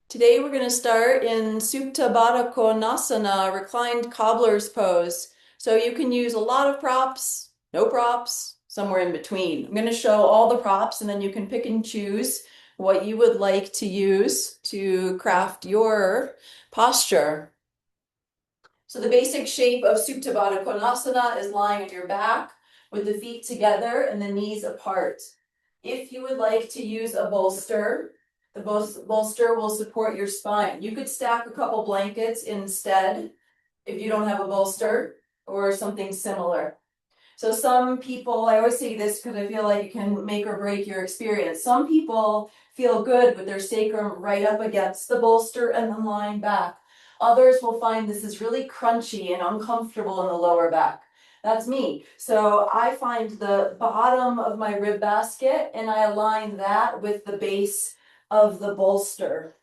Today we're going to start in Supta Baddha Konasana, reclined cobbler's pose. So you can use a lot of props, no props, somewhere in between. I'm going to show all the props and then you can pick and choose what you would like to use to craft your posture. So the basic shape of Supta Baddha Konasana is lying on your back with the feet together and the knees apart. If you would like to use a bolster, the bolster will support your spine. You could stack a couple blankets instead if you don't have a bolster or something similar. So some people, I always say this because I feel like it can make or break your experience. Some people feel good with their sacrum right up against the bolster and then lying back. Others will find this is really crunchy and uncomfortable in the lower back. That's me. So I find the bottom of my rib basket and I align that with the base of the bolster.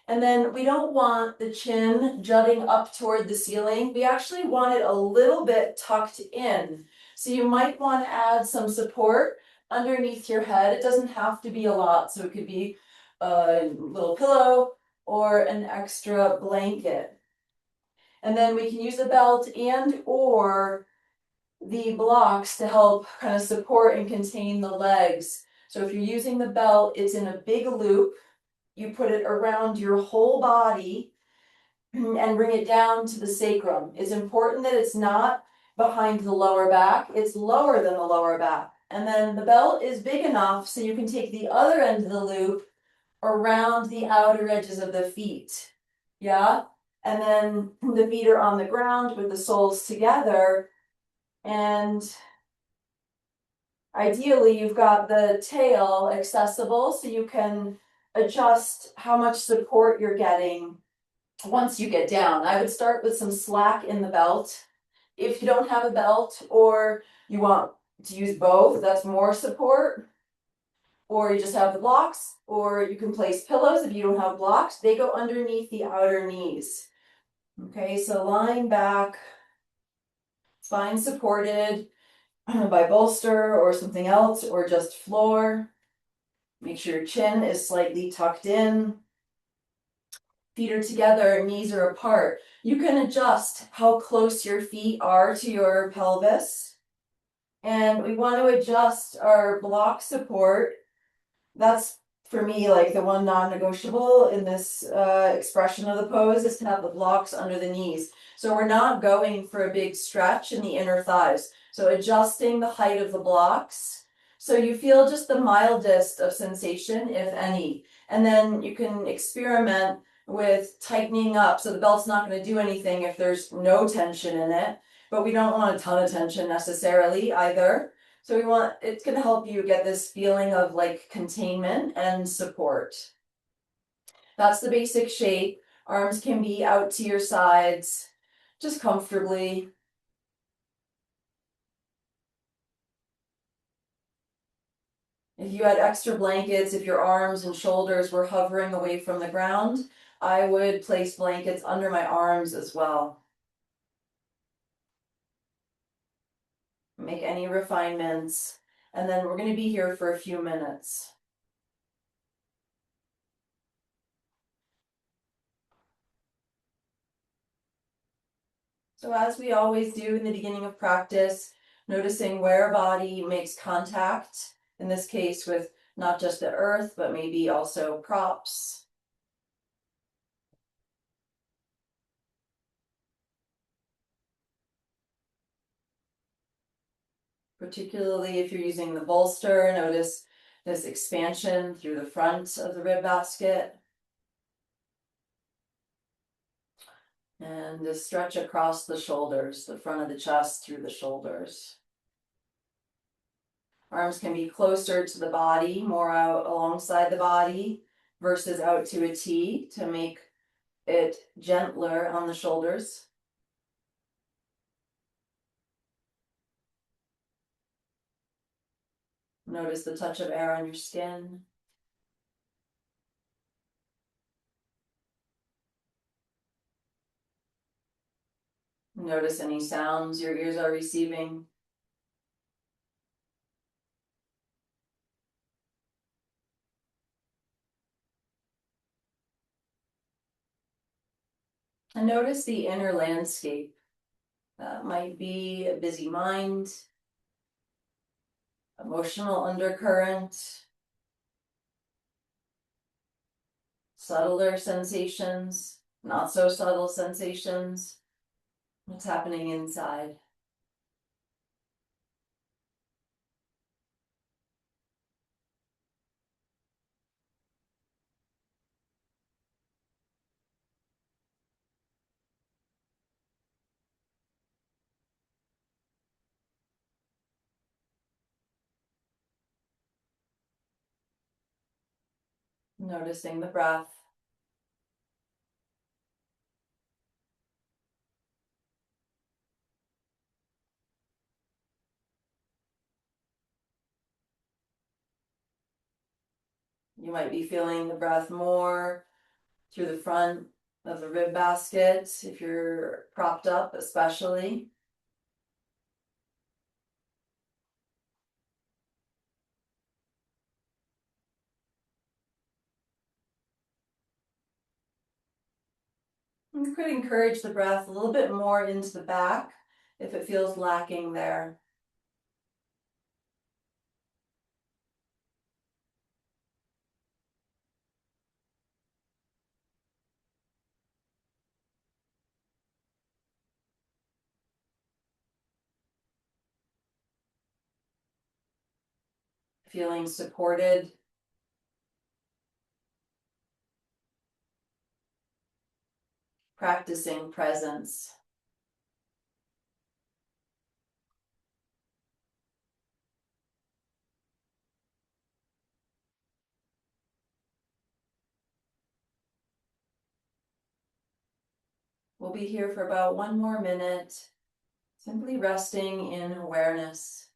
And then we don't want the chin jutting up toward the ceiling. We actually want it a little bit tucked in. So you might want to add some support underneath your head. It doesn't have to be a lot. So it could be a little pillow or an extra blanket. And then we can use a belt and or the blocks to help kind of support and contain the legs. So if you're using the belt, it's in a big loop. You put it around your whole body and bring it down to the sacrum. It's important that it's not behind the lower back. It's lower than the lower back. And then the belt is big enough so you can take the other end of the loop around the outer edges of the feet. Yeah? And then the feet are on the ground with the soles together. And ideally, you've got the tail accessible so you can adjust how much support you're getting once you get down. I would start with some slack in the belt. If you don't have a belt or you want to use both, that's more support. Or you just have the blocks, or you can place pillows if you don't have blocks. They go underneath the outer knees. Okay, so lying back, spine supported by bolster or something else, or just floor. Make sure your chin is slightly tucked in. Feet are together, knees are apart. You can adjust how close your feet are to your pelvis. And we want to adjust our block support. That's for me like the one non-negotiable in this expression of the pose is to have the blocks under the knees. So we're not going for a big stretch in the inner thighs. So adjusting the height of the blocks. So you feel just the mildest of sensation, if any. And then you can experiment with tightening up. So the belt's not going to do anything if there's no tension in it, but we don't want a ton of tension necessarily either. So it's going to help you get this feeling of like containment and support. That's the basic shape. Arms can be out to your sides, just comfortably. If you had extra blankets, if your arms and shoulders were hovering away from the ground, I would place blankets under my arms as well. Make any refinements, and then we're going to be here for a few minutes. So as we always do in the beginning of practice, noticing where a body makes contact, in this case with not just the earth, but maybe also props. Particularly if you're using the bolster, notice this expansion through the front of the rib basket. And this stretch across the shoulders, the front of the chest through the shoulders. Arms can be closer to the body, more out alongside the body versus out to a T to make it gentler on the shoulders. Notice the touch of air on your skin. Notice any sounds your ears are receiving. And notice the inner landscape. That might be a busy mind, emotional undercurrent, subtler sensations, not so subtle sensations. What's happening inside? Noticing the breath. You might be feeling the breath more through the front of the rib basket if you're propped up, especially. You could encourage the breath a little bit more into the back if it feels lacking there. Feeling supported. Practicing presence. We'll be here for about 1 more minute, simply resting in awareness.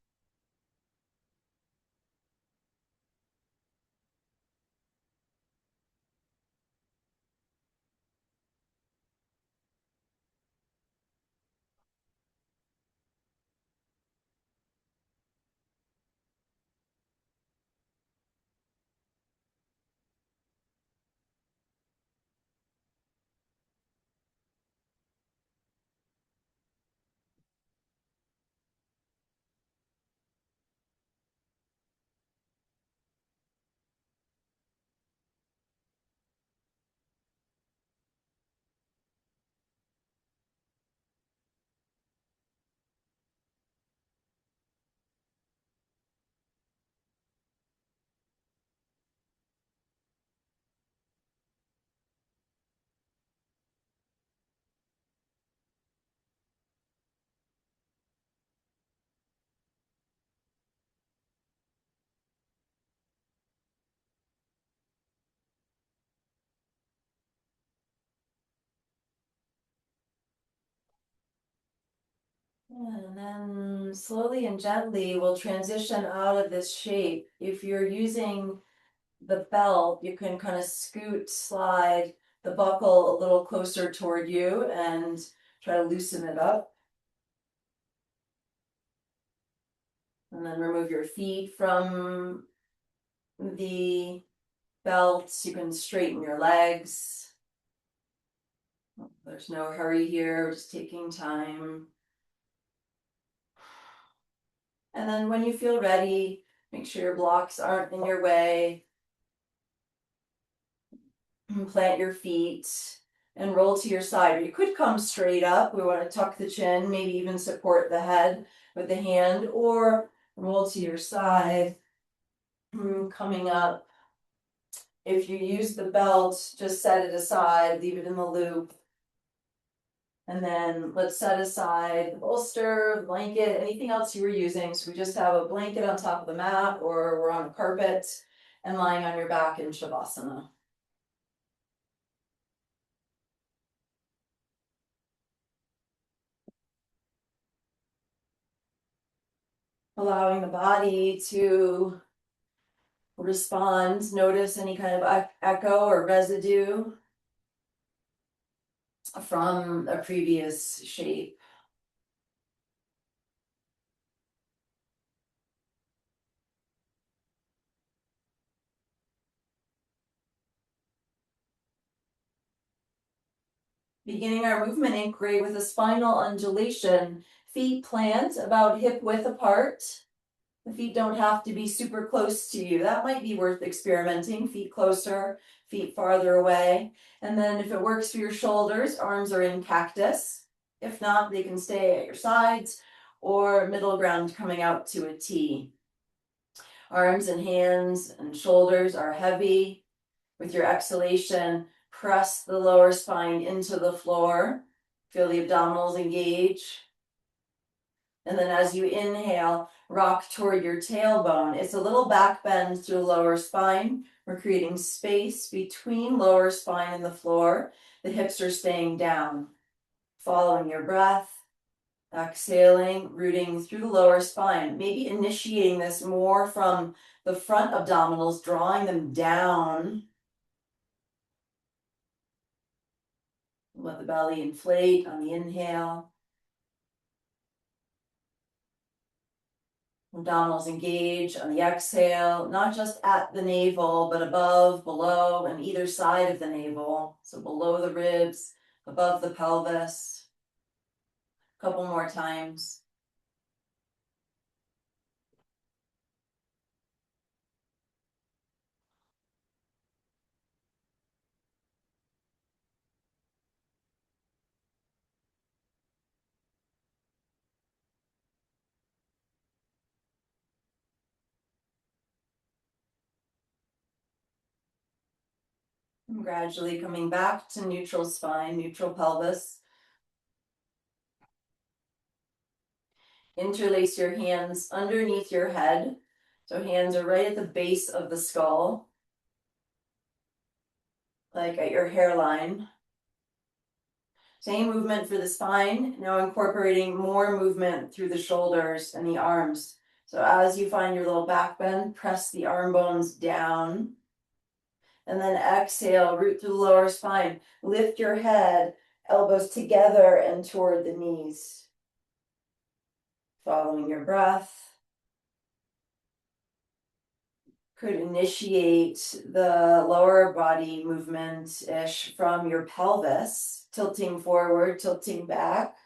And then slowly and gently we'll transition out of this shape. If you're using the belt, you can kind of slide the buckle a little closer toward you and try to loosen it up. And then remove your feet from the belt. You can straighten your legs. There's no hurry here, we're just taking time. And then when you feel ready, make sure your blocks aren't in your way. Plant your feet and roll to your side. Or you could come straight up. We want to tuck the chin, maybe even support the head with the hand, or roll to your side, coming up. If you use the belt, just set it aside, leave it in the loop. And then let's set aside the bolster, blanket, anything else you were using. So we just have a blanket on top of the mat, or we're on a carpet and lying on your back in Shavasana. Allowing the body to respond, notice any kind of echo or residue from a previous shape. Beginning our movement inquiry with a spinal undulation. Feet plant about hip width apart. The feet don't have to be super close to you. That might be worth experimenting. Feet closer, feet farther away. And then if it works for your shoulders, arms are in cactus. If not, they can stay at your sides or middle ground coming out to a T. Arms and hands and shoulders are heavy. With your exhalation, press the lower spine into the floor. Feel the abdominals engage. And then as you inhale, rock toward your tailbone. It's a little back bend through the lower spine. We're creating space between lower spine and the floor. The hips are staying down. Following your breath, exhaling, rooting through the lower spine. Maybe initiating this more from the front abdominals, drawing them down. Let the belly inflate on the inhale. Abdominals engage on the exhale, not just at the navel, but above, below, and either side of the navel. So below the ribs, above the pelvis. A couple more times. And gradually coming back to neutral spine, neutral pelvis. Interlace your hands underneath your head. So hands are right at the base of the skull, like at your hairline. Same movement for the spine, now incorporating more movement through the shoulders and the arms. So as you find your little back bend, press the arm bones down. And then exhale, root through the lower spine. Lift your head, elbows together and toward the knees. Following your breath. Could initiate the lower body movement-ish from your pelvis, tilting forward, tilting back.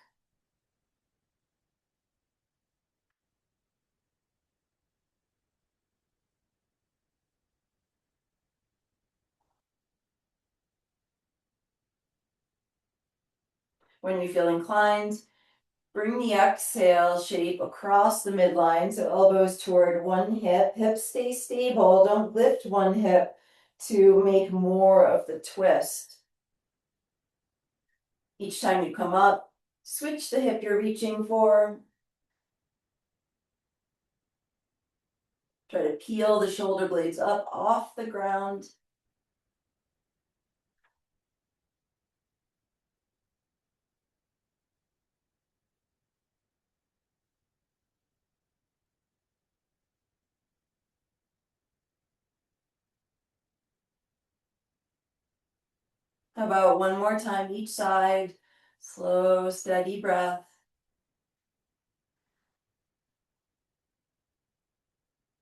When you feel inclined, bring the exhale shape across the midline, so elbows toward one hip. Hips stay stable. Don't lift one hip to make more of the twist. Each time you come up, switch the hip you're reaching for. Try to peel the shoulder blades up off the ground. How about one more time each side? Slow, steady breath.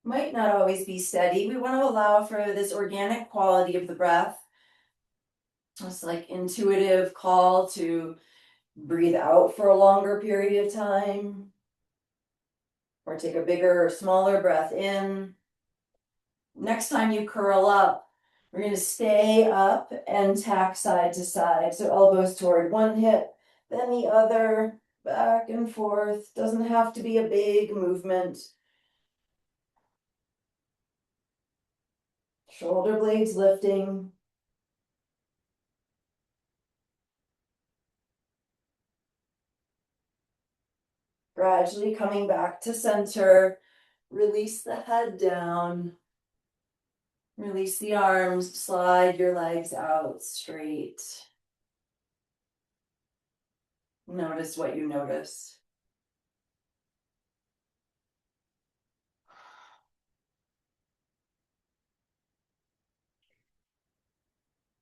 Might not always be steady. We want to allow for this organic quality of the breath. It's like intuitive call to breathe out for a longer period of time. Or take a bigger or smaller breath in. Next time you curl up, we're going to stay up and tack side to side. So elbows toward one hip, then the other, back and forth. Doesn't have to be a big movement. Shoulder blades lifting. Gradually coming back to center. Release the head down. Release the arms. Slide your legs out straight. Notice what you notice.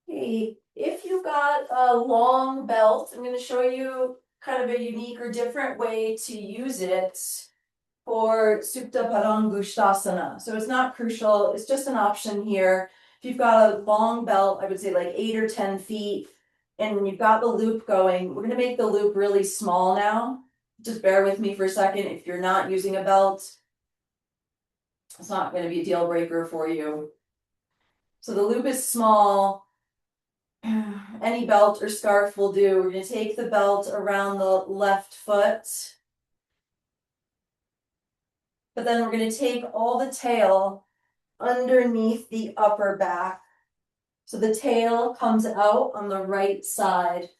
Hey, if you've got a long belt, I'm going to show you kind of a unique or different way to use it for Supta Parangushtasana. So it's not crucial, it's just an option here. If you've got a long belt, I would say like 8 or 10 feet, and you've got the loop going. We're gonna make the loop really small now. Just bear with me for a second. If you're not using a belt, it's not gonna be a deal breaker for you. So the loop is small. Any belt or scarf will do. We're gonna take the belt around the left foot. But then we're gonna take all the tail underneath the upper back. So the tail comes out on the right side.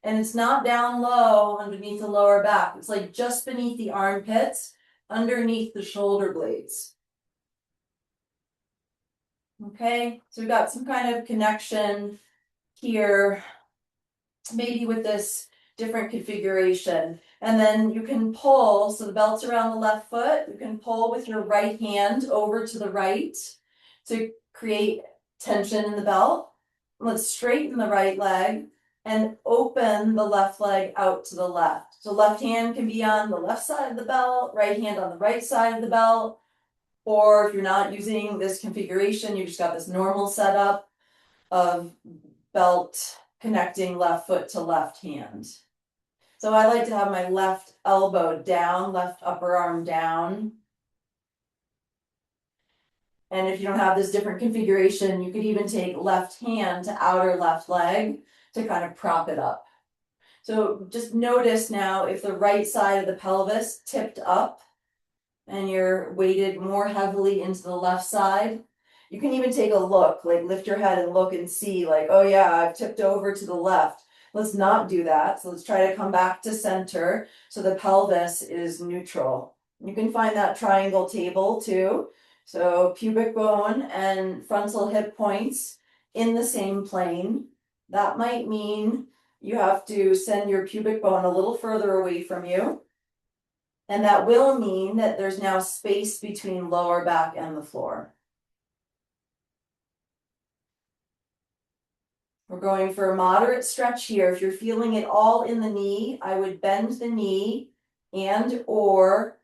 And it's not down low underneath the lower back. It's like just beneath the armpits, underneath the shoulder blades. Okay, so we've got some kind of connection here, maybe with this different configuration. And then you can pull, so the belt's around the left foot, you can pull with your right hand over to the right to create tension in the belt. Let's straighten the right leg and open the left leg out to the left. So left hand can be on the left side of the belt, right hand on the right side of the belt. Or if you're not using this configuration, you just got this normal setup of belt connecting left foot to left hand. So I like to have my left elbow down, left upper arm down. And if you don't have this different configuration, you could even take left hand to outer left leg to kind of prop it up. So just notice now if the right side of the pelvis tipped up and you're weighted more heavily into the left side. You can even take a look, like lift your head and look and see like, oh yeah, I've tipped over to the left. Let's not do that. So let's try to come back to center so the pelvis is neutral. You can find that triangle table too. So pubic bone and frontal hip points in the same plane. That might mean you have to send your pubic bone a little further away from you. And that will mean that there's now space between lower back and the floor. We're going for a moderate stretch here. If you're feeling it all in the knee, I would bend the knee and or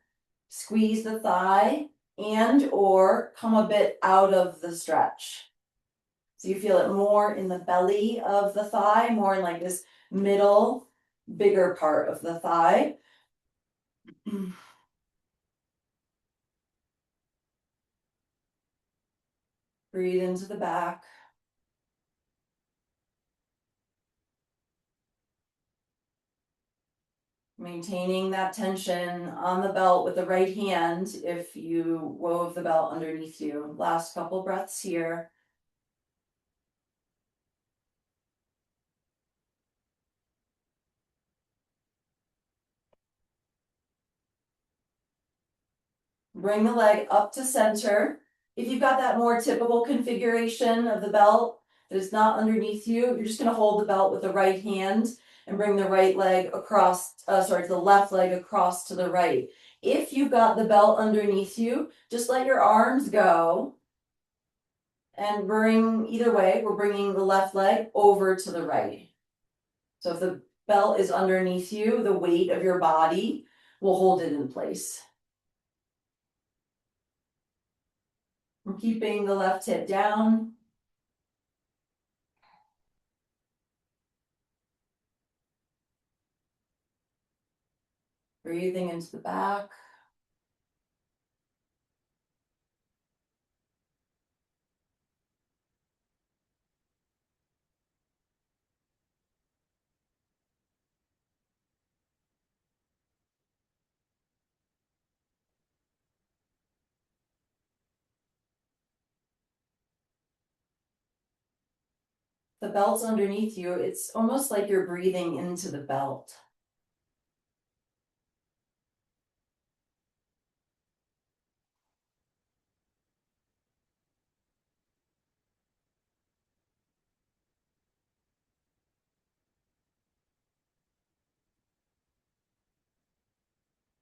squeeze the thigh and or come a bit out of the stretch. So you feel it more in the belly of the thigh, more in like this middle, bigger part of the thigh. Breathe into the back. Maintaining that tension on the belt with the right hand if you wove the belt underneath you. Last couple breaths here. Bring the leg up to center. If you've got that more typical configuration of the belt that is not underneath you, you're just going to hold the belt with the right hand and bring the right leg across, the left leg across to the right. If you've got the belt underneath you, just let your arms go and bring, either way, we're bringing the left leg over to the right. So if the belt is underneath you, the weight of your body will hold it in place. I'm keeping the left hip down. Breathing into the back. The belt's underneath you. It's almost like you're breathing into the belt.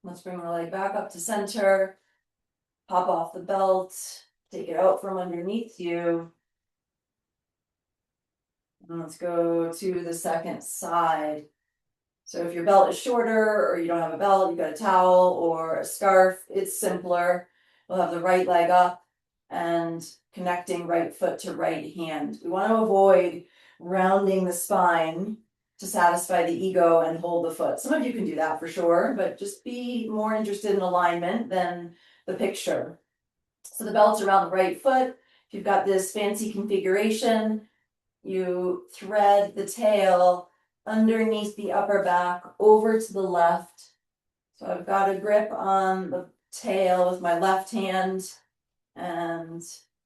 Let's bring the leg back up to center. Pop off the belt. Take it out from underneath you. And let's go to the second side. So if your belt is shorter or you don't have a belt, you've got a towel or a scarf, it's simpler. We'll have the right leg up and connecting right foot to right hand. We want to avoid rounding the spine to satisfy the ego and hold the foot. Some of you can do that for sure, but just be more interested in alignment than the picture. So the belt's around the right foot. If you've got this fancy configuration, you thread the tail underneath the upper back over to the left. So I've got a grip on the tail with my left hand, and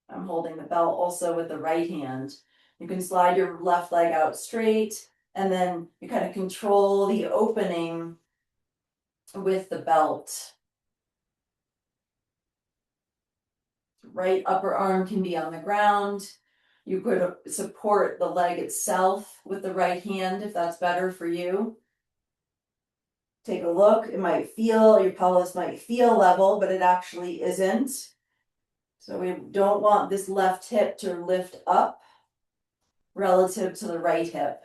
I'm holding the belt also with the right hand. You can slide your left leg out straight, and then you kind of control the opening with the belt. Right upper arm can be on the ground. You could support the leg itself with the right hand if that's better for you. Take a look. It might feel, your pelvis might feel level, but it actually isn't. So we don't want this left hip to lift up relative to the right hip.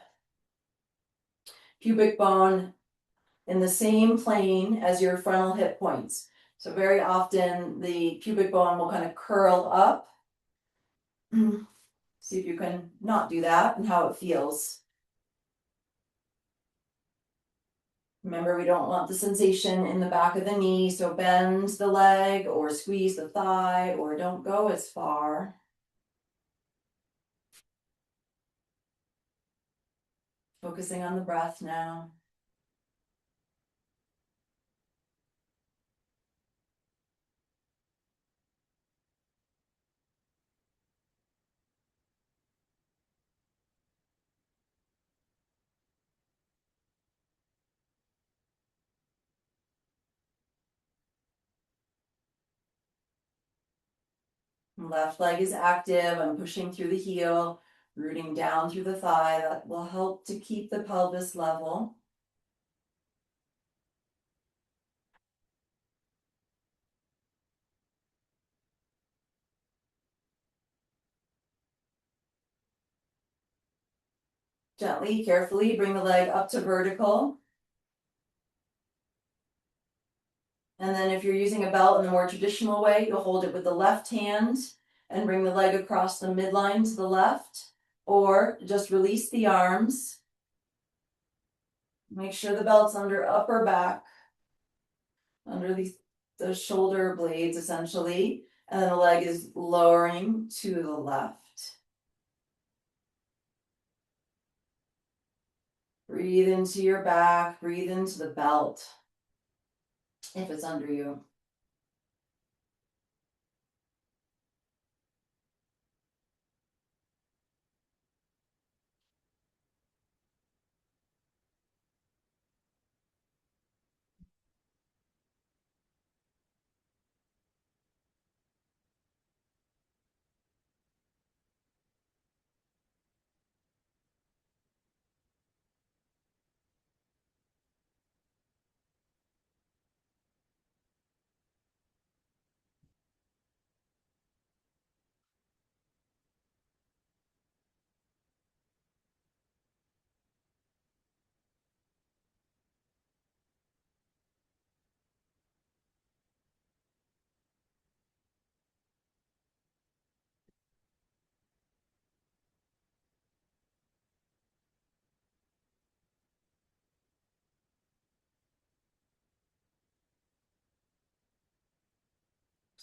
Pubic bone in the same plane as your frontal hip points. So very often the pubic bone will kind of curl up. See if you can not do that and how it feels. Remember, we don't want the sensation in the back of the knee, so bend the leg or squeeze the thigh or don't go as far. Focusing on the breath now. Left leg is active. I'm pushing through the heel, rooting down through the thigh. That will help to keep the pelvis level. Gently, carefully bring the leg up to vertical. And then if you're using a belt in the more traditional way, you'll hold it with the left hand and bring the leg across the midline to the left, or just release the arms. Make sure the belt's under upper back, under the shoulder blades essentially, and then the leg is lowering to the left. Breathe into your back, breathe into the belt if it's under you.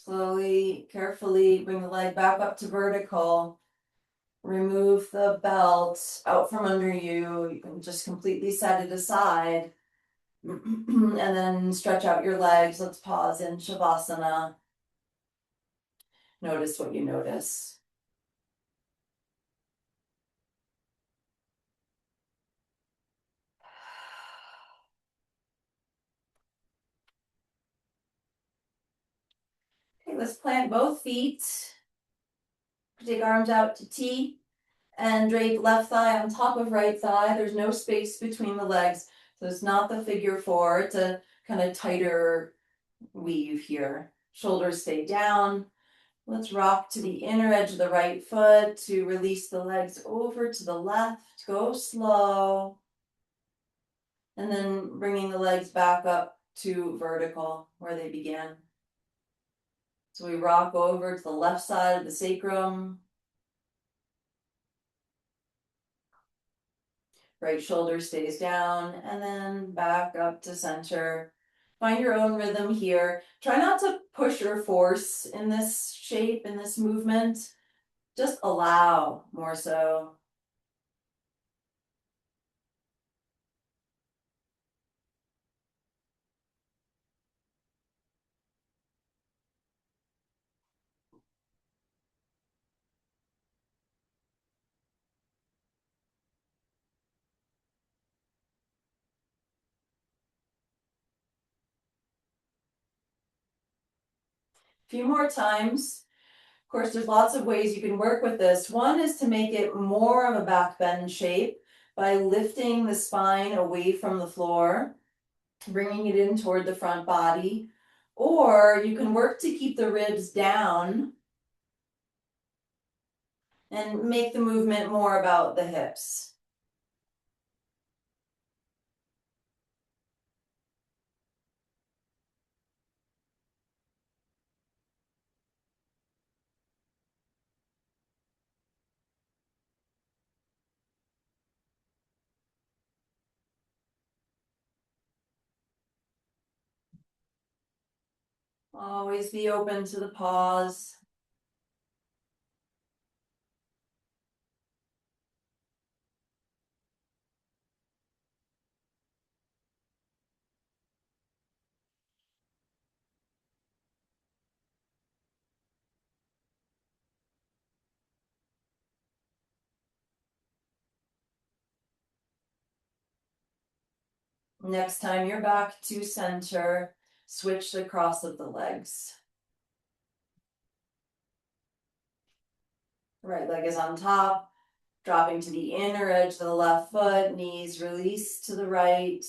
Slowly, carefully bring the leg back up to vertical. Remove the belt out from under you. You can just completely set it aside. And then stretch out your legs. Let's pause in Shavasana. Notice what you notice. Okay, let's plant both feet. Take arms out to T and drape left thigh on top of right thigh. There's no space between the legs. So it's not the figure four. It's a kind of tighter weave here. Shoulders stay down. Let's rock to the inner edge of the right foot to release the legs over to the left. Go slow. And then bringing the legs back up to vertical where they began. So we rock over to the left side of the sacrum. Right shoulder stays down, and then back up to center. Find your own rhythm here. Try not to push or force in this shape, in this movement. Just allow more so. A few more times. Of course, there's lots of ways you can work with this. One is to make it more of a back bend shape by lifting the spine away from the floor, bringing it in toward the front body. Or you can work to keep the ribs down and make the movement more about the hips. Always be open to the pause. Next time you're back to center, switch the cross of the legs. Right leg is on top, dropping to the inner edge of the left foot, knees release to the right.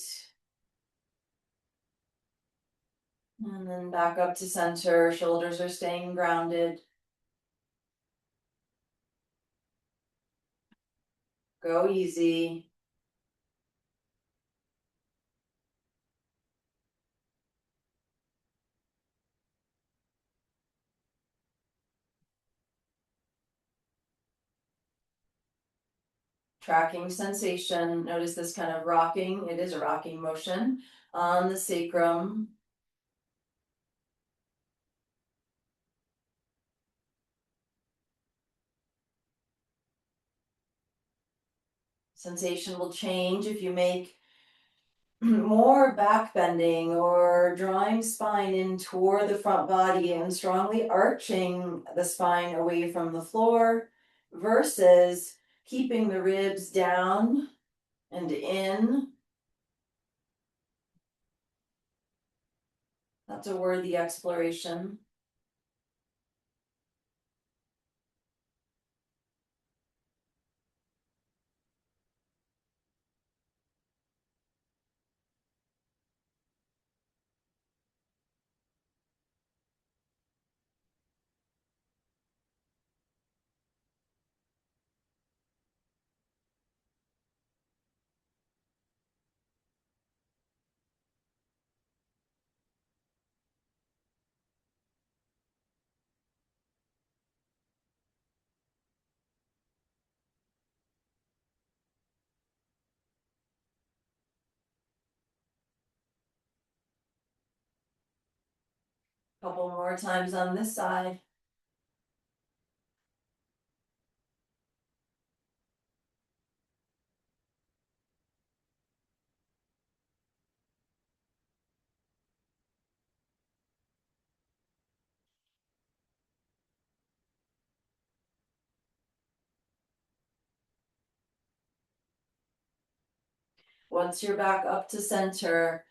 And then back up to center, shoulders are staying grounded. Go easy. Tracking sensation. Notice this kind of rocking. It is a rocking motion on the sacrum. Sensation will change if you make more back bending or drawing spine in toward the front body and strongly arching the spine away from the floor versus keeping the ribs down and in. That's a worthy exploration. Couple more times on this side. Once you're back up to center,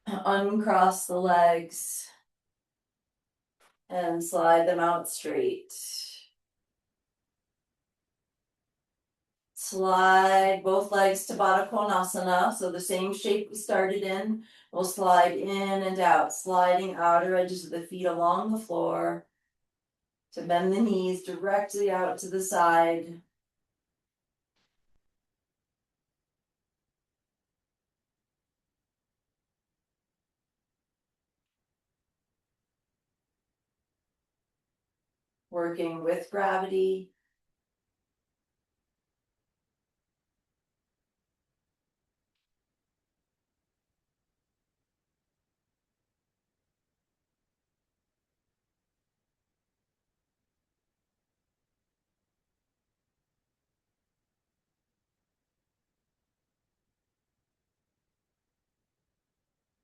uncross the legs and slide them out straight. Slide both legs to Baddha Konasana, so the same shape we started in. We'll slide in and out, sliding outer edges of the feet along the floor to bend the knees directly out to the side. Working with gravity.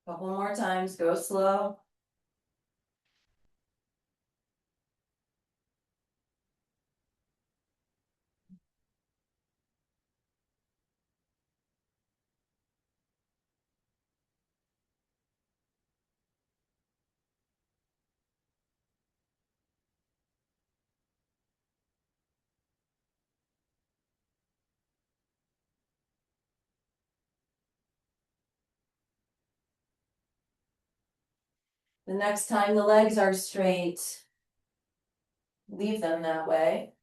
Couple more times, go slow. The next time the legs are straight, leave them that way.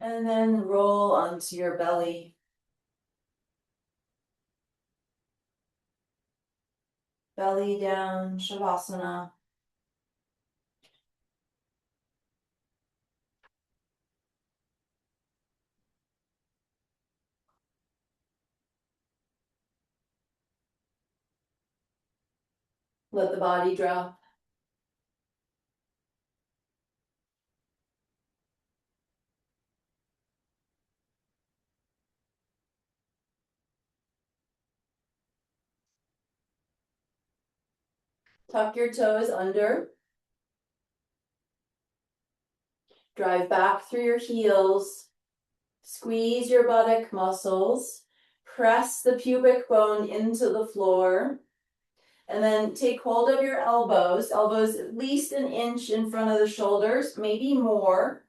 And then roll onto your belly. Belly down, Shavasana. Let the body drop. Tuck your toes under. Drive back through your heels. Squeeze your buttock muscles. Press the pubic bone into the floor. And then take hold of your elbows at least an inch in front of the shoulders, maybe more.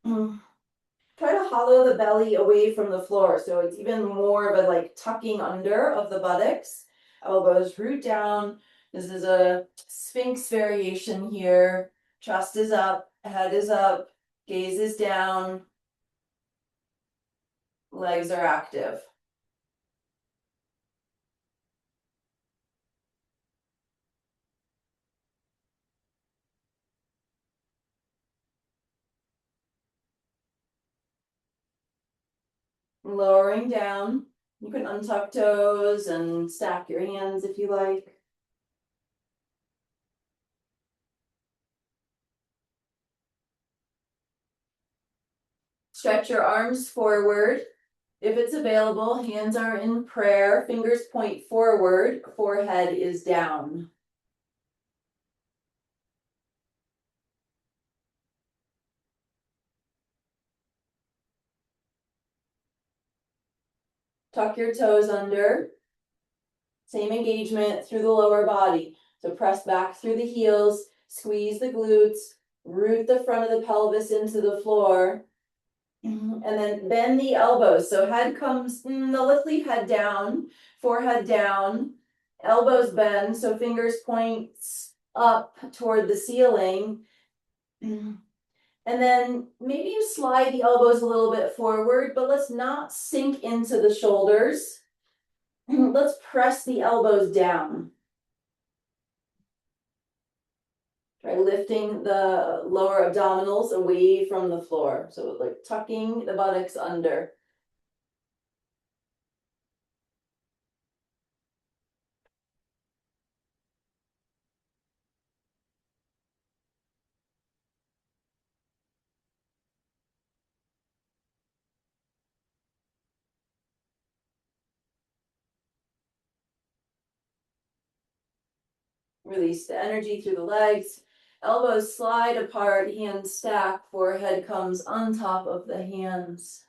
Try to hollow the belly away from the floor, so it's even more of a like tucking under of the buttocks. Elbows root down. This is a Sphinx variation here. Chest is up, head is up, gaze is down. Legs are active. Lowering down. You can untuck toes and stack your hands if you like. Stretch your arms forward. If it's available, hands are in prayer, fingers point forward, forehead is down. Tuck your toes under. Same engagement through the lower body. So press back through the heels, squeeze the glutes, root the front of the pelvis into the floor, and then bend the elbows. So head comes, let's leave head down, forehead down, elbows bend, so fingers points up toward the ceiling. And then maybe you slide the elbows a little bit forward, but let's not sink into the shoulders. Let's press the elbows down. Try lifting the lower abdominals away from the floor. So like tucking the buttocks under. Release the energy through the legs. Elbows slide apart, hands stack, forehead comes on top of the hands.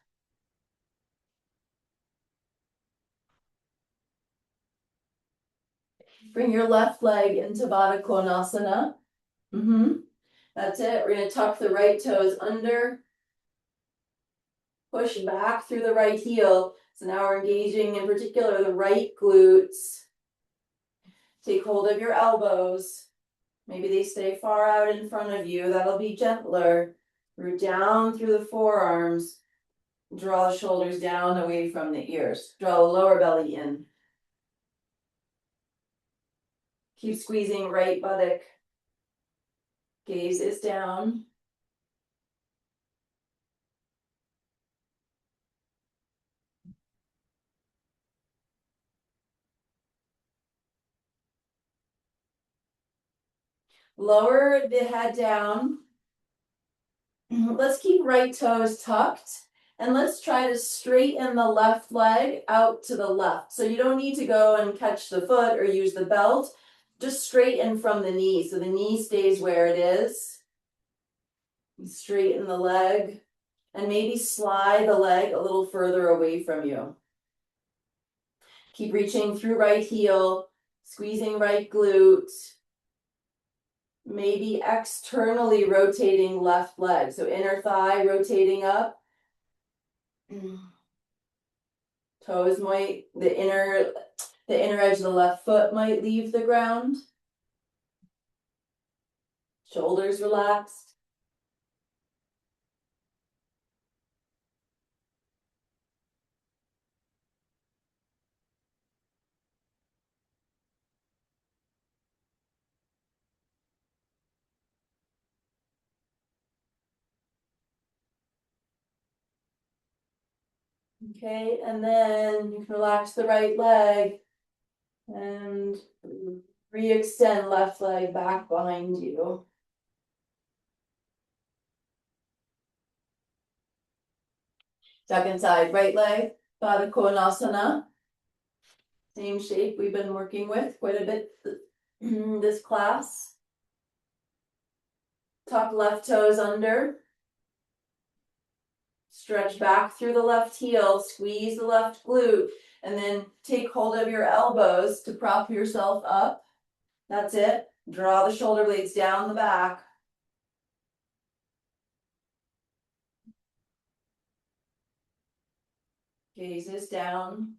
Bring your left leg into Baddha Konasana. That's it. We're going to tuck the right toes under. Push back through the right heel. So now we're engaging in particular the right glutes. Take hold of your elbows. Maybe they stay far out in front of you. That'll be gentler. Root down through the forearms. Draw the shoulders down away from the ears. Draw the lower belly in. Keep squeezing right buttock. Gaze is down. Lower the head down. Let's keep right toes tucked And let's try to straighten the left leg out to the left. So you don't need to go and catch the foot or use the belt. Just straighten from the knee so the knee stays where it is. Straighten the leg and maybe slide the leg a little further away from you. Keep reaching through right heel, squeezing right glute. Maybe externally rotating left leg. So inner thigh rotating up. Toes might, the inner edge of the left foot might leave the ground. Shoulders relaxed. Okay, and then you can relax the right leg and re-extend left leg back behind you. Second side, right leg, Baddha Konasana. Same shape we've been working with quite a bit this class. Tuck left toes under. Stretch back through the left heel, squeeze the left glute, and then take hold of your elbows to prop yourself up. That's it. Draw the shoulder blades down the back. Gazes down.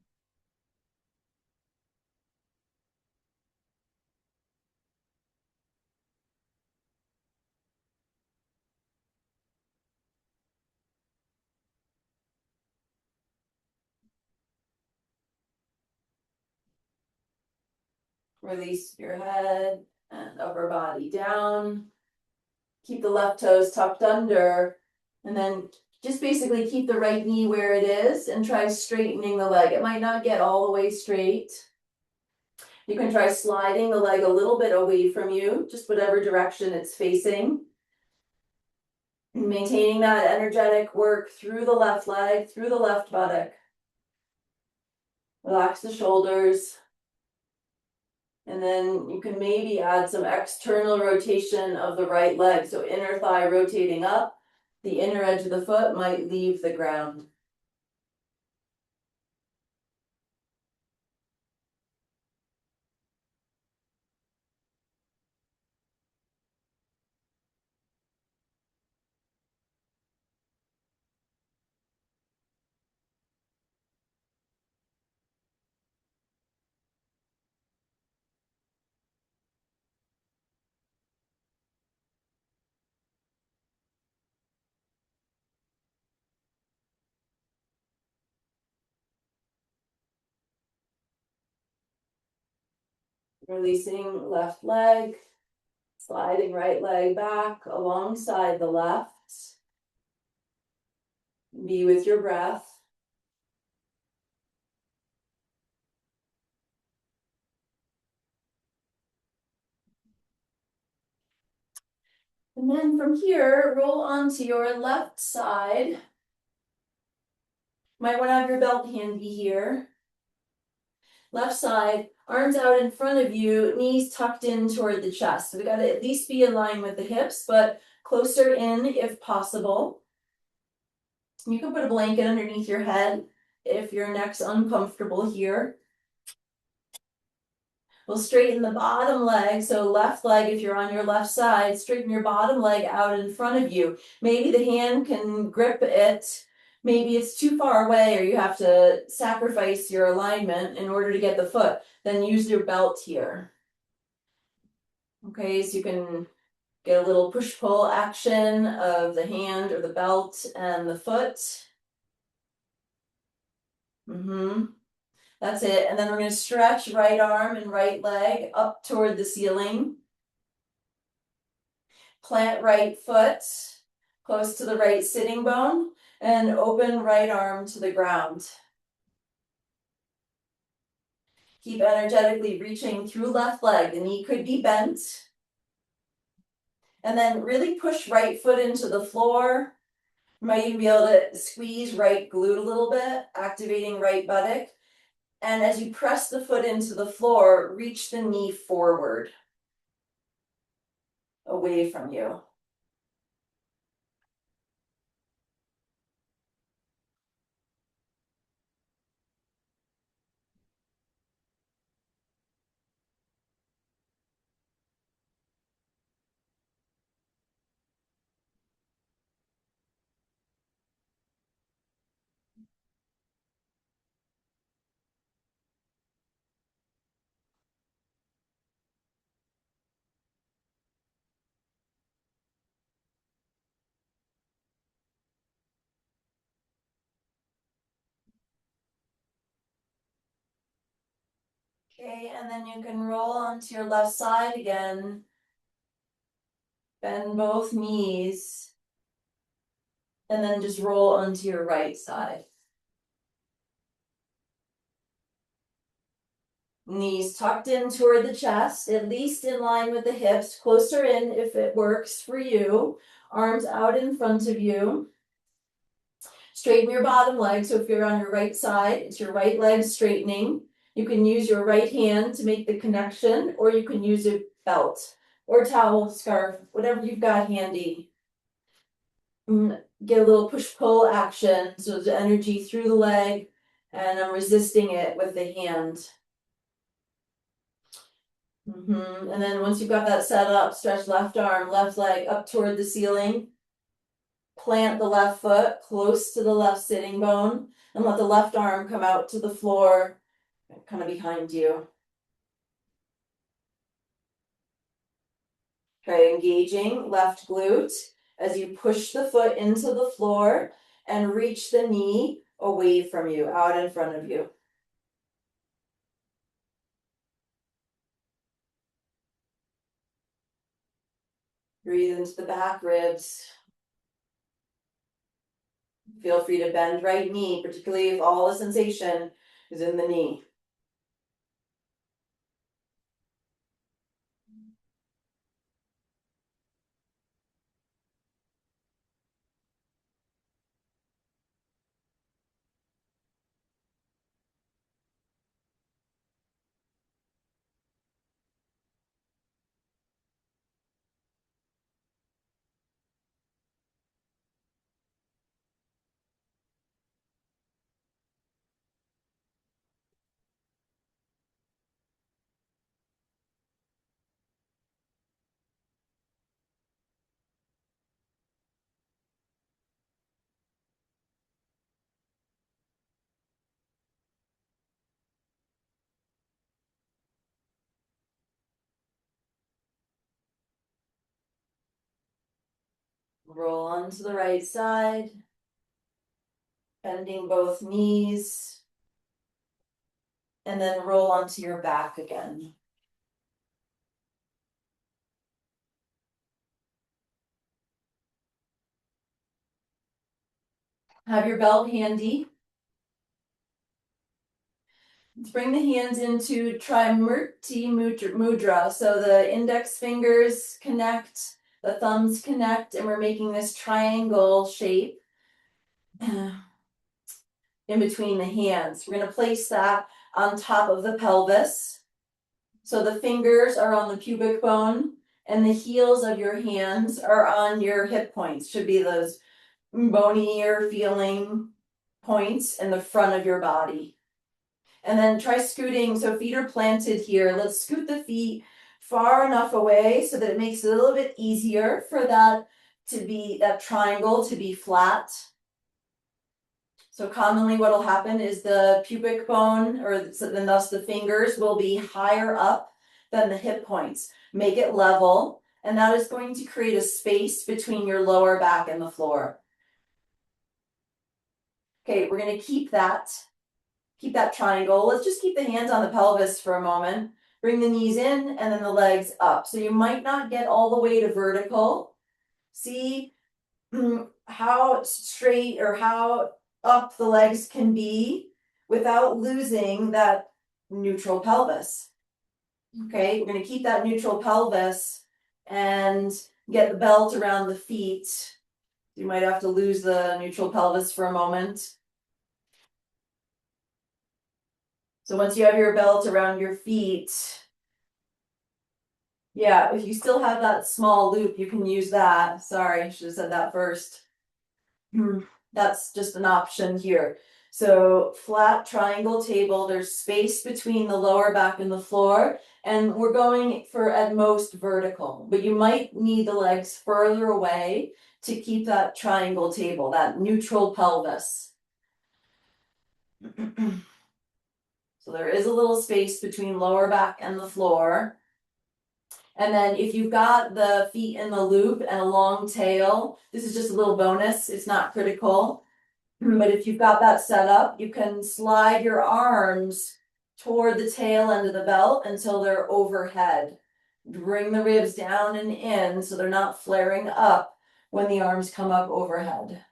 Release your head and upper body down. Keep the left toes tucked under, and then just basically keep the right knee where it is and try straightening the leg. It might not get all the way straight. You can try sliding the leg a little bit away from you, just whatever direction it's facing. Maintaining that energetic work through the left leg, through the left buttock. Relax the shoulders. And then you can maybe add some external rotation of the right leg. So inner thigh rotating up, the inner edge of the foot might leave the ground. Releasing left leg, sliding right leg back alongside the left. Be with your breath. And then from here, roll onto your left side. Might want to have your belt handy here. Left side, arms out in front of you, knees tucked in toward the chest. So we got to at least be in line with the hips, but closer in if possible. You can put a blanket underneath your head if your neck's uncomfortable here. We'll straighten the bottom leg. So left leg, if you're on your left side, straighten your bottom leg out in front of you. Maybe the hand can grip it. Maybe it's too far away or you have to sacrifice your alignment in order to get the foot. Then use your belt here. Okay, so you can get a little push-pull action of the hand or the belt and the foot. That's it. And then we're going to stretch right arm and right leg up toward the ceiling. Plant right foot close to the right sitting bone and open right arm to the ground. Keep energetically reaching through left leg. The knee could be bent. And then really push right foot into the floor. You might even be able to squeeze right glute a little bit, activating right buttock. And as you press the foot into the floor, reach the knee forward, away from you. Okay, and then you can roll onto your left side again. Bend both knees. And then just roll onto your right side. Knees tucked in toward the chest, at least in line with the hips, closer in if it works for you. Arms out in front of you. Straighten your bottom leg, so if you're on your right side, it's your right leg straightening. You can use your right hand to make the connection, or you can use a belt or towel, scarf, whatever you've got handy. Get a little push-pull action, so there's energy through the leg, and I'm resisting it with the hand. And then once you've got that set up, stretch left arm, left leg up toward the ceiling. Plant the left foot close to the left sitting bone, and let the left arm come out to the floor, kind of behind you. Try engaging left glute as you push the foot into the floor and reach the knee away from you, out in front of you. Breathe into the back ribs. Feel free to bend right knee, particularly if all the sensation is in the knee. Roll onto the right side, bending both knees, and then roll onto your back again. Have your belt handy. Let's bring the hands into Trimurti Mudra. So the index fingers connect, the thumbs connect, and we're making this triangle shape in between the hands. We're going to place that on top of the pelvis. So the fingers are on the pubic bone and the heels of your hands are on your hip points. Should be those bonier feeling points in the front of your body. And then try scooting, so feet are planted here. Let's scoot the feet far enough away so that it makes it a little bit easier for that triangle to be flat. So commonly what will happen is the pubic bone, and thus the fingers, will be higher up than the hip points. Make it level, and that is going to create a space between your lower back and the floor. Okay, we're going to keep that triangle. Let's just keep the hands on the pelvis for a moment. Bring the knees in and then the legs up. So you might not get all the way to vertical. See how straight or how up the legs can be without losing that neutral pelvis. Okay, we're going to keep that neutral pelvis and get the belt around the feet You might have to lose the neutral pelvis for a moment. So once you have your belt around your feet, yeah, if you still have that small loop, you can use that. Sorry, I should have said that first. That's just an option here. So flat triangle table, there's space between the lower back and the floor, and we're going for at most vertical, but you might need the legs further away to keep that triangle table, that neutral pelvis. So there is a little space between lower back and the floor. And then if you've got the feet in the loop and a long tail, this is just a little bonus, it's not critical. But if you've got that set up, you can slide your arms toward the tail end of the belt until they're overhead. Bring the ribs down and in so they're not flaring up when the arms come up overhead.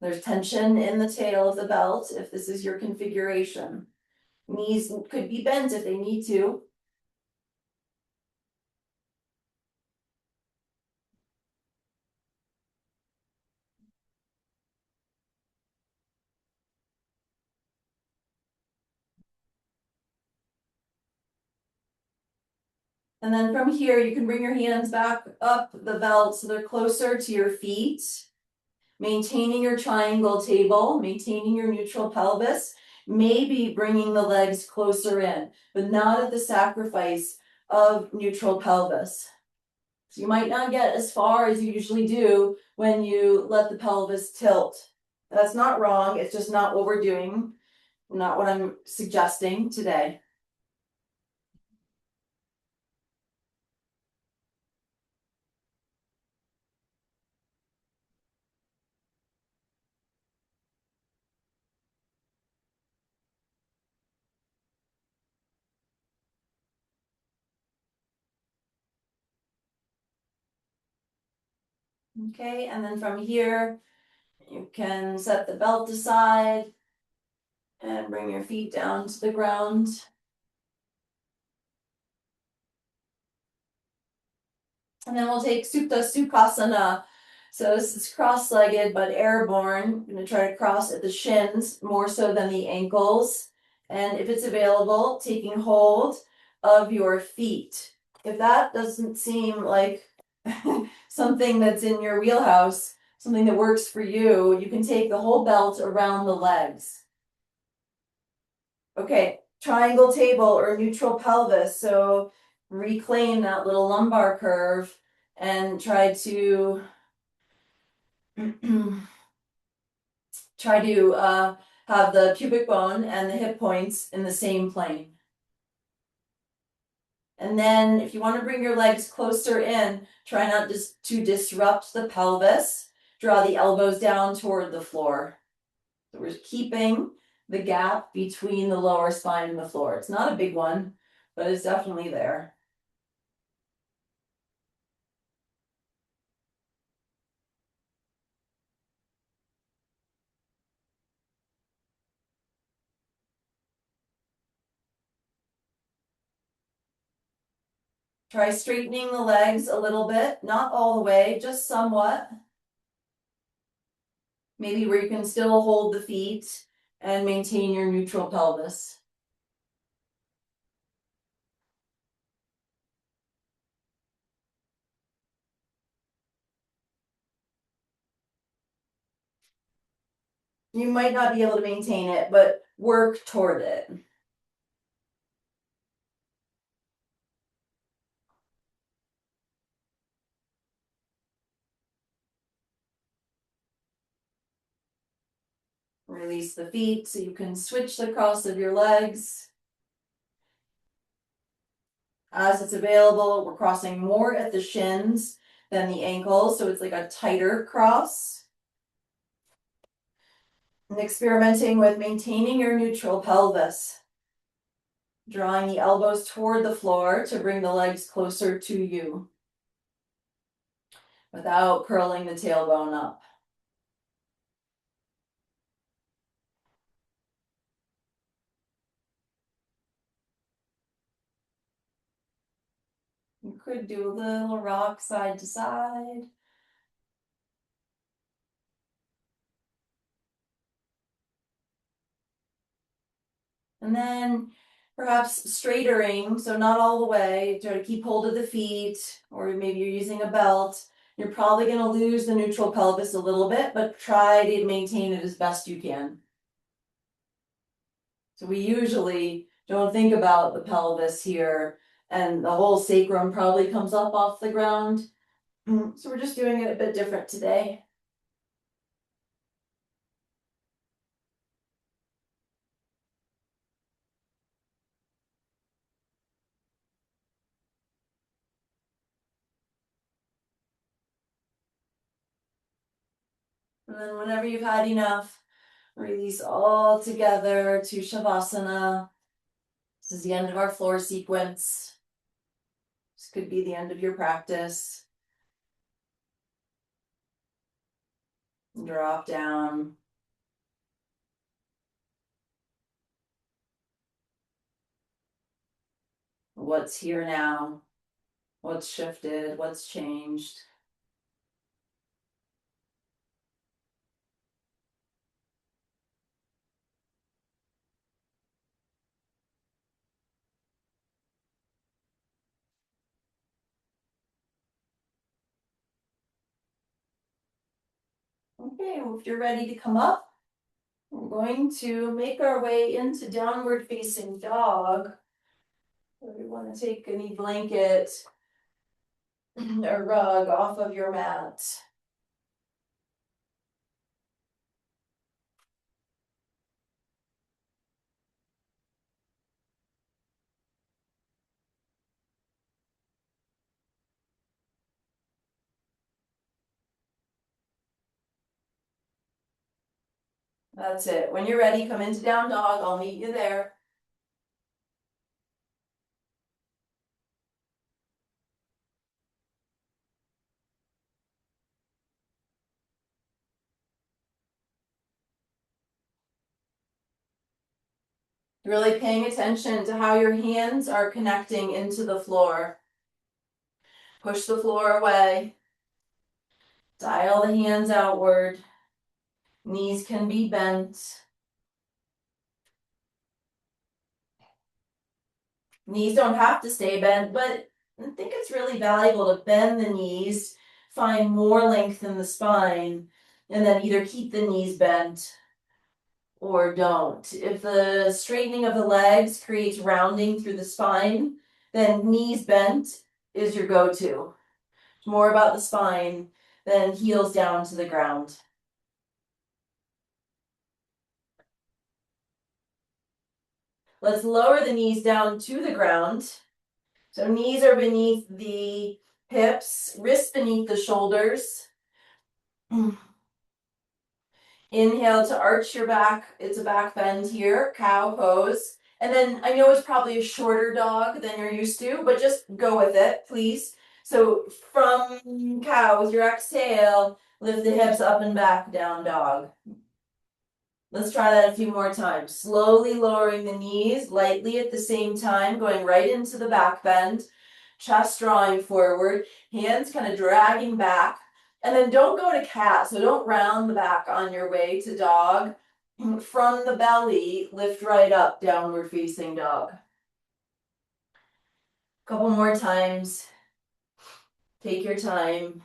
There's tension in the tail of the belt if this is your configuration. Knees could be bent if they need to. And then from here, you can bring your hands back up the belt so they're closer to your feet. Maintaining your triangle table, maintaining your neutral pelvis, maybe bringing the legs closer in, but not at the sacrifice of neutral pelvis. So you might not get as far as you usually do when you let the pelvis tilt. That's not wrong, it's just not what we're doing, not what I'm suggesting today. Okay, and then from here, you can set the belt aside and bring your feet down to the ground. And then we'll take Supta Sukhasana. So this is cross-legged but airborne. I'm going to try to cross at the shins more so than the ankles. And if it's available, taking hold of your feet. If that doesn't seem like something that's in your wheelhouse, something that works for you, you can take the whole belt around the legs. Okay, triangle table or neutral pelvis. So reclaim that little lumbar curve and try to have the pubic bone and the hip points in the same plane. And then if you want to bring your legs closer in, try not just to disrupt the pelvis. Draw the elbows down toward the floor. So we're keeping the gap between the lower spine and the floor. It's not a big one, but it's definitely there. Try straightening the legs a little bit, not all the way, just somewhat. Maybe where you can still hold the feet and maintain your neutral pelvis. You might not be able to maintain it, but work toward it. Release the feet so you can switch the cross of your legs. As it's available, we're crossing more at the shins than the ankles, so it's like a tighter cross. And experimenting with maintaining your neutral pelvis. Drawing the elbows toward the floor to bring the legs closer to you without curling the tailbone up. You could do a little rock side to side. And then perhaps straightering, so not all the way. Try to keep hold of the feet, or maybe you're using a belt. You're probably going to lose the neutral pelvis a little bit, but try to maintain it as best you can. So we usually don't think about the pelvis here, and the whole sacrum probably comes up off the ground. So we're just doing it a bit different today. And then whenever you've had enough, release all together to Shavasana. This is the end of our floor sequence. This could be the end of your practice. Drop down. What's here now? What's shifted? What's changed? Okay, well, if you're ready to come up, we're going to make our way into downward facing dog. So you want to take any blanket or rug off of your mat. That's it. When you're ready, come into down dog. I'll meet you there. Really paying attention to how your hands are connecting into the floor. Push the floor away. Dial the hands outward. Knees can be bent. Knees don't have to stay bent, but I think it's really valuable to bend the knees, find more length in the spine, and then either keep the knees bent or don't. If the straightening of the legs creates rounding through the spine, then knees bent is your go-to. It's more about the spine than heels down to the ground. Let's lower the knees down to the ground. So knees are beneath the hips, wrists beneath the shoulders. Inhale to arch your back. It's a back bend here, cow pose. And then I know it's probably a shorter dog than you're used to, but just go with it, please. So from cow, with your exhale, lift the hips up and back, down dog. Let's try that a few more times. Slowly lowering the knees, lightly at the same time, going right into the back bend. Chest drawing forward, hands kind of dragging back. And then don't go to cat, so don't round the back on your way to dog. From the belly, lift right up, downward facing dog. Couple more times. Take your time.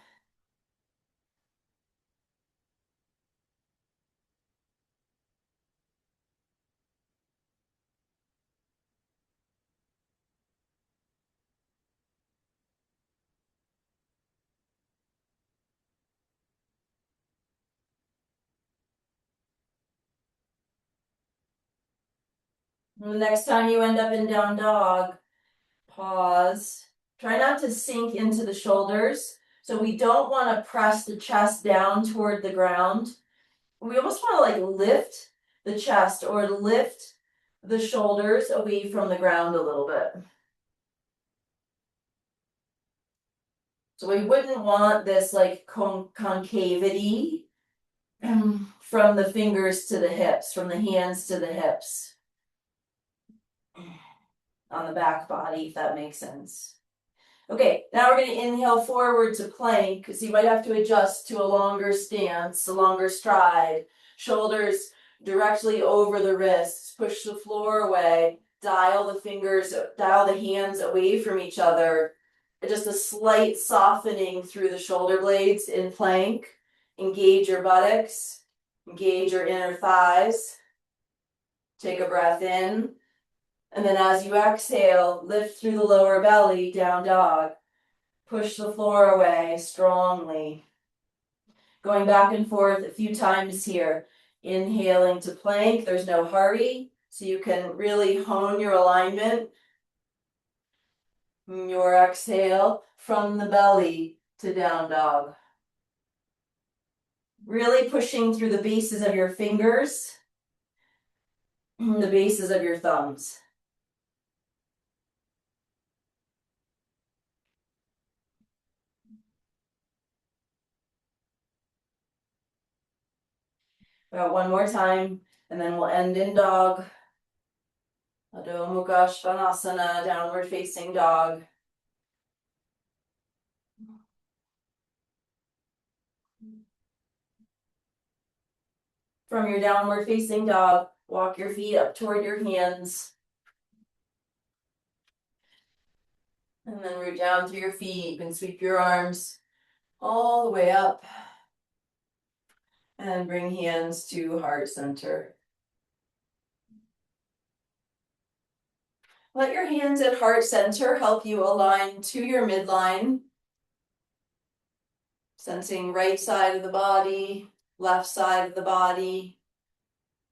The next time you end up in down dog, pause. Try not to sink into the shoulders. So we don't want to press the chest down toward the ground. We almost want to like lift the chest or lift the shoulders away from the ground a little bit. So we wouldn't want this like concavity from the fingers to the hips, from the hands to the hips on the back body, if that makes sense. Okay, now we're going to inhale forward to plank, so you might have to adjust to a longer stance, a longer stride. Shoulders directly over the wrists, push the floor away, dial the hands away from each other. Just a slight softening through the shoulder blades in plank. Engage your buttocks, engage your inner thighs. Take a breath in. And then as you exhale, lift through the lower belly, down dog. Push the floor away strongly. Going back and forth a few times here. Inhaling to plank, there's no hurry, so you can really hone your alignment. Your exhale from the belly to down dog. Really pushing through the bases of your fingers, the bases of your thumbs. About one more time, and then we'll end in dog. Adho Mukha Svanasana, downward facing dog. From your downward facing dog, walk your feet up toward your hands. And then root down through your feet. You can sweep your arms all the way up. And bring hands to heart center. Let your hands at heart center help you align to your midline. Sensing right side of the body, left side of the body,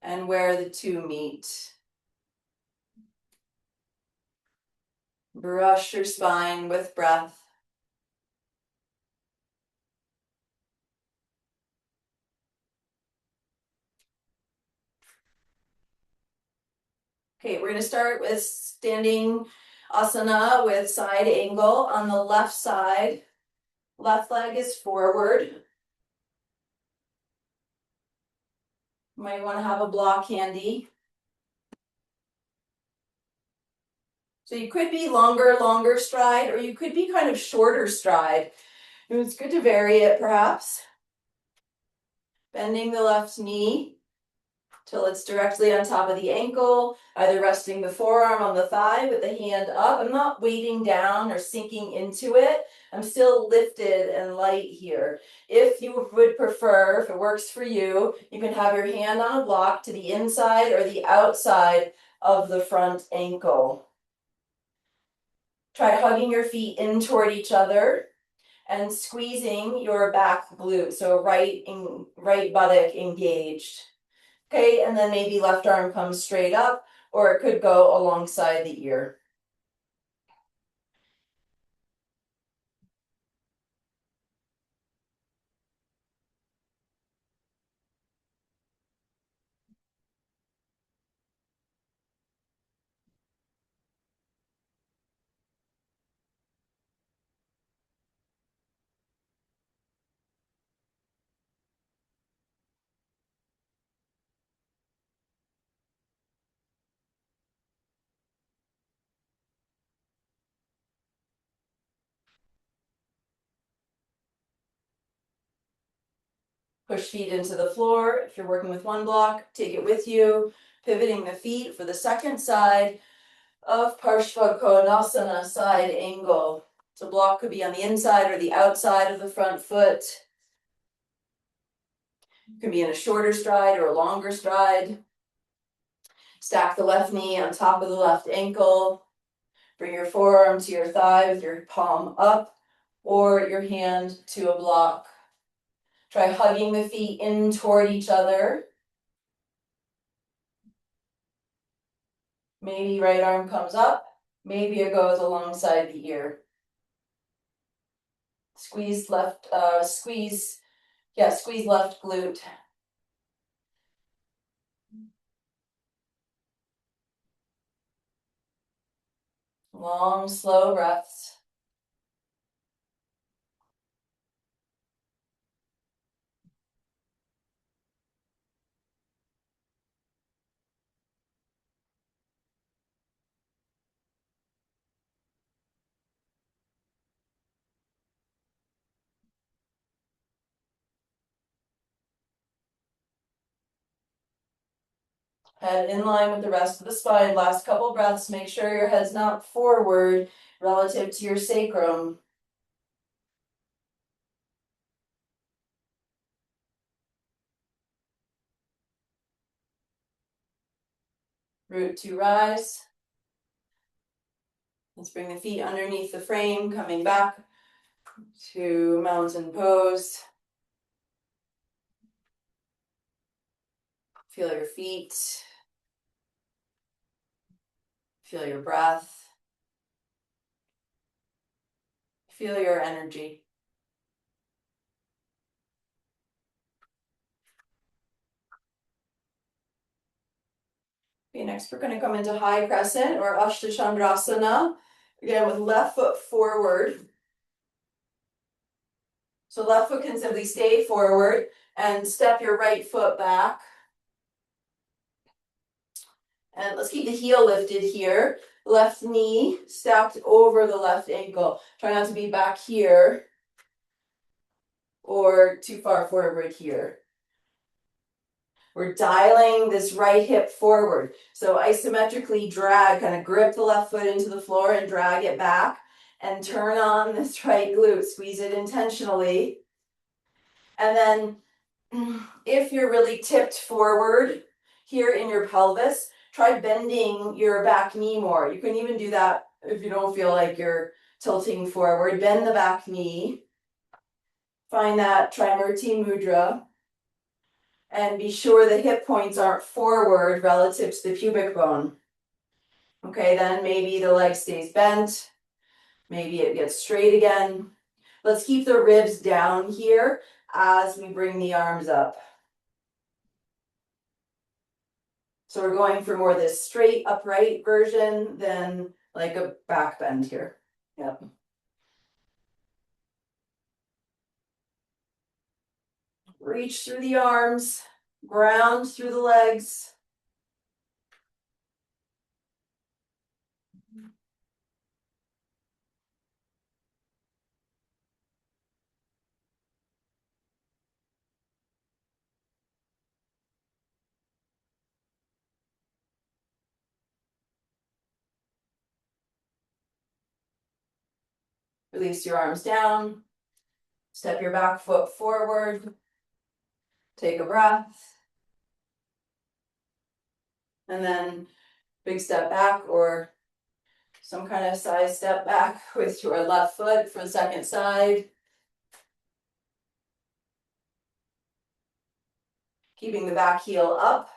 and where the two meet. Brush your spine with breath. Okay, we're going to start with standing asana with side angle on the left side. Left leg is forward. You might want to have a block handy. So you could be longer stride, or you could be kind of shorter stride. It's good to vary it perhaps. Bending the left knee till it's directly on top of the ankle, either resting the forearm on the thigh with the hand up. I'm not weighting down or sinking into it. I'm still lifted and light here. If you would prefer, if it works for you, you can have your hand on a block to the inside or the outside of the front ankle. Try hugging your feet in toward each other and squeezing your back glute, so right buttock engaged. Okay, and then maybe left arm comes straight up, or it could go alongside the ear. Push feet into the floor. If you're working with one block, take it with you. Pivoting the feet for the second side of Parshva side angle. So block could be on the inside or the outside of the front foot. It could be in a shorter stride or a longer stride. Stack the left knee on top of the left ankle. Bring your forearm to your thigh with your palm up or your hand to a block. Try hugging the feet in toward each other. Maybe right arm comes up. Maybe it goes alongside the ear. Squeeze left glute. Long, slow breaths. Head in line with the rest of the spine. Last couple breaths. Make sure your head's not forward relative to your sacrum. Root to rise. Let's bring the feet underneath the frame, coming back to mountain pose. Feel your feet. Feel your breath. Feel your energy. Okay, next we're going to come into high crescent or Ashtachandrasana. Again, with left foot forward. So left foot can simply stay forward and step your right foot back. And let's keep the heel lifted here. Left knee stacked over the left ankle. Try not to be back here or too far forward here. We're dialing this right hip forward. So isometrically drag, kind of grip the left foot into the floor and drag it back and turn on this right glute. Squeeze it intentionally. And then if you're really tipped forward here in your pelvis, try bending your back knee more. You can even do that if you don't feel like you're tilting forward. Bend the back knee. Find that Trimurti Mudra. And be sure the hip points aren't forward relative to the pubic bone. Okay, then maybe the leg stays bent. Maybe it gets straight again. Let's keep the ribs down here as we bring the arms up. So we're going for more this straight upright version than like a back bend here. Yep. Reach through the arms, ground through the legs. Release your arms down. Step your back foot forward. Take a breath. And then big step back or some kind of side step back with your left foot for the second side. Keeping the back heel up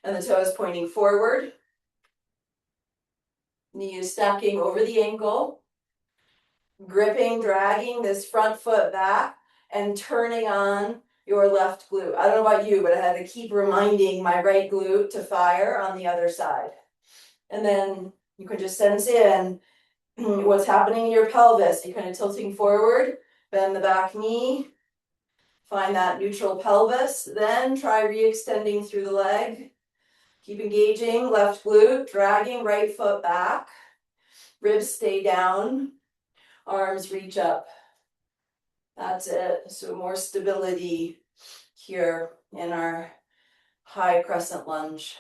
and the toes pointing forward. Knee is stacking over the ankle. Gripping, dragging this front foot back and turning on your left glute. I don't know about you, but I had to keep reminding my right glute to fire on the other side. And then you can just sense in what's happening in your pelvis. You're kind of tilting forward, bend the back knee, find that neutral pelvis, then try re-extending through the leg. Keep engaging, left glute, dragging right foot back, ribs stay down, arms reach up. That's it. So more stability here in our high crescent lunge.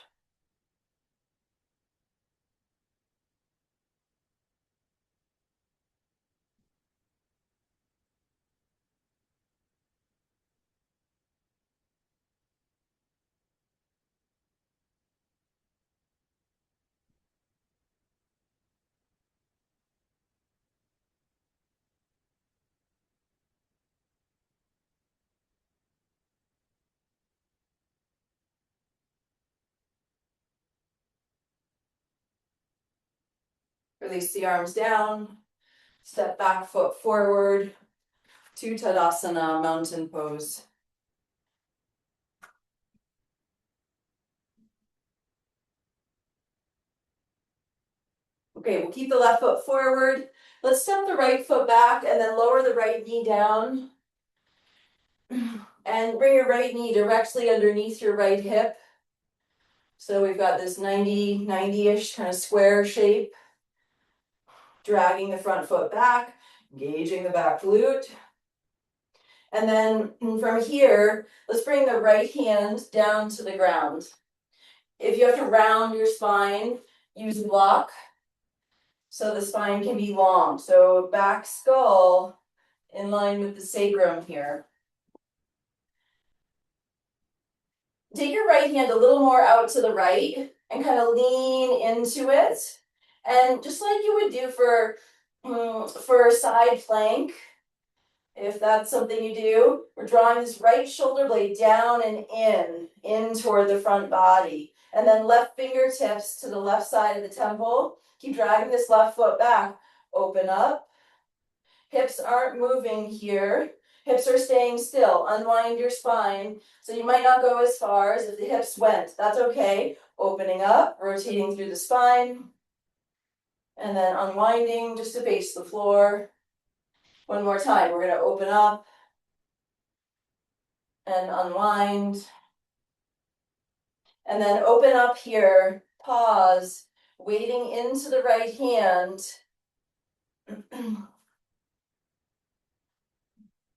Release the arms down. Step back foot forward to Tadasana, mountain pose. Okay, we'll keep the left foot forward. Let's step the right foot back and then lower the right knee down. And bring your right knee directly underneath your right hip. So we've got this 90-ish kind of square shape. Dragging the front foot back, engaging the back glute. And then from here, let's bring the right hand down to the ground. If you have to round your spine, use a block so the spine can be long. So back skull in line with the sacrum here. Take your right hand a little more out to the right and kind of lean into it. And just like you would do for a side plank, if that's something you do, we're drawing this right shoulder blade down and in toward the front body. And then left fingertips to the left side of the temple. Keep dragging this left foot back. Open up. Hips aren't moving here. Hips are staying still. Unwind your spine. So you might not go as far as if the hips went. That's okay. Opening up, rotating through the spine. And then unwinding just to face the floor. One more time. We're going to open up and unwind. And then open up here, pause, weighting into the right hand.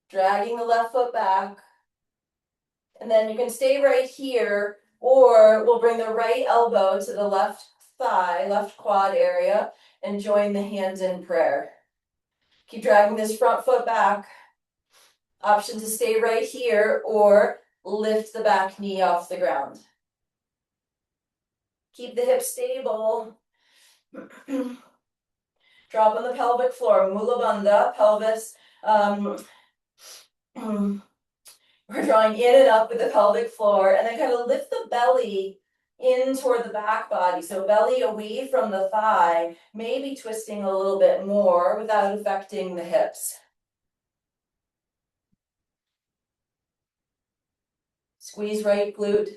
Dragging the left foot back. And then you can stay right here, or we'll bring the right elbow to the left thigh, left quad area, and join the hands in prayer. Keep dragging this front foot back. Option to stay right here, or lift the back knee off the ground. Keep the hips stable. Drop on the pelvic floor, Mula Bandha, pelvis. We're drawing in and up with the pelvic floor, and then kind of lift the belly in toward the back body. So belly away from the thigh, maybe twisting a little bit more without affecting the hips. Squeeze right glute.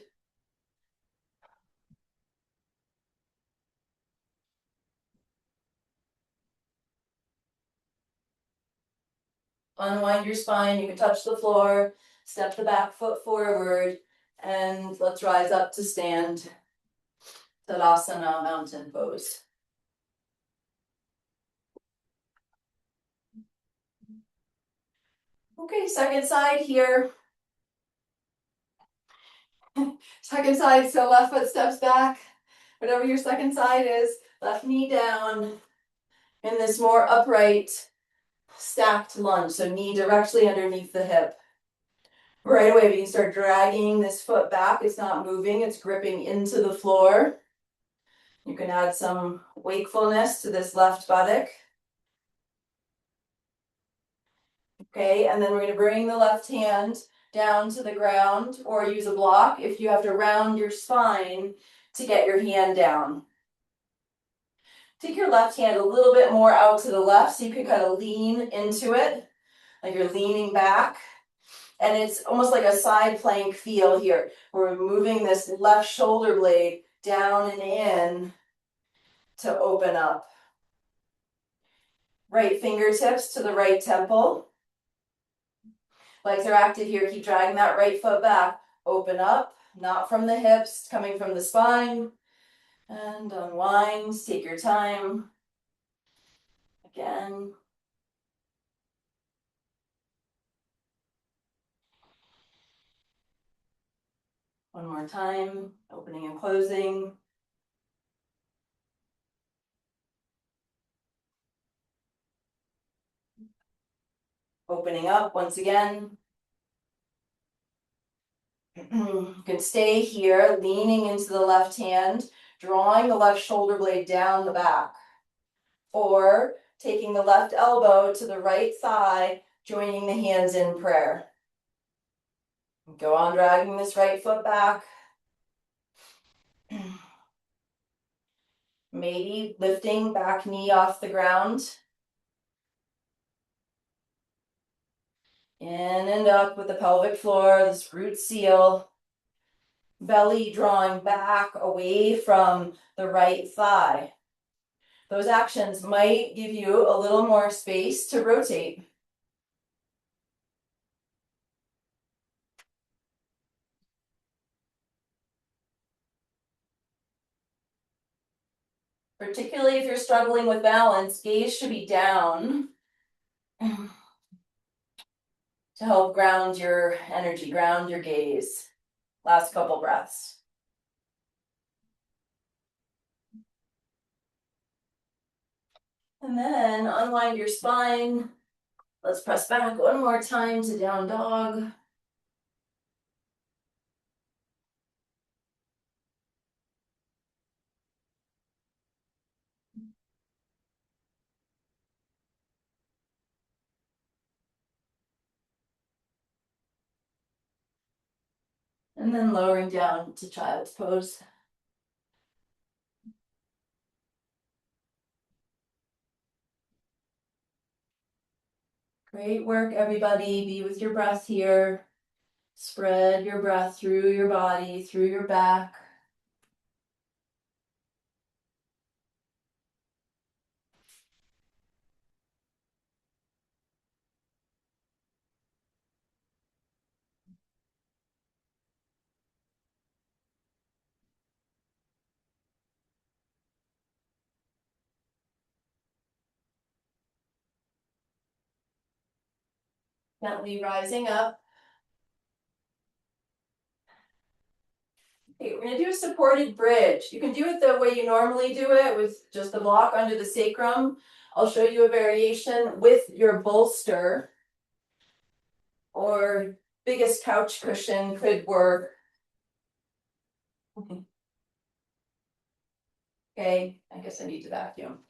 Unwind your spine, you can touch the floor, step the back foot forward, and let's rise up to stand. Tadasana, mountain pose. Okay, second side here. Second side, so left foot steps back. Whatever your second side is, left knee down in this more upright stacked lunge. So knee directly underneath the hip. Right away, we can start dragging this foot back. It's not moving, it's gripping into the floor. You can add some wakefulness to this left buttock. Okay, and then we're going to bring the left hand down to the ground or use a block if you have to round your spine to get your hand down. Take your left hand a little bit more out to the left so you can kind of lean into it, like you're leaning back. And it's almost like a side plank feel here. We're moving this left shoulder blade down and in to open up. Right fingertips to the right temple. Legs are active here. Keep dragging that right foot back. Open up, not from the hips, coming from the spine. And unwind, take your time. Again. One more time, opening and closing. Opening up once again. You can stay here, leaning into the left hand, drawing the left shoulder blade down the back. Or taking the left elbow to the right thigh, joining the hands in prayer. Go on dragging this right foot back. Maybe lifting back knee off the ground. In and up with the pelvic floor, this root seal. Belly drawing back away from the right thigh. Those actions might give you a little more space to rotate. Particularly if you're struggling with balance, gaze should be down to help ground your energy, ground your gaze. Last couple breaths. And then unwind your spine. Let's press back one more time to down dog. And then lowering down to child's pose. Great work, everybody. Be with your breath here. Spread your breath through your body, through your back. Gently rising up. Okay, we're going to do a supported bridge. You can do it the way you normally do it with just the block under the sacrum. I'll show you a variation with your bolster or biggest couch cushion could work. Okay, I guess I need to vacuum.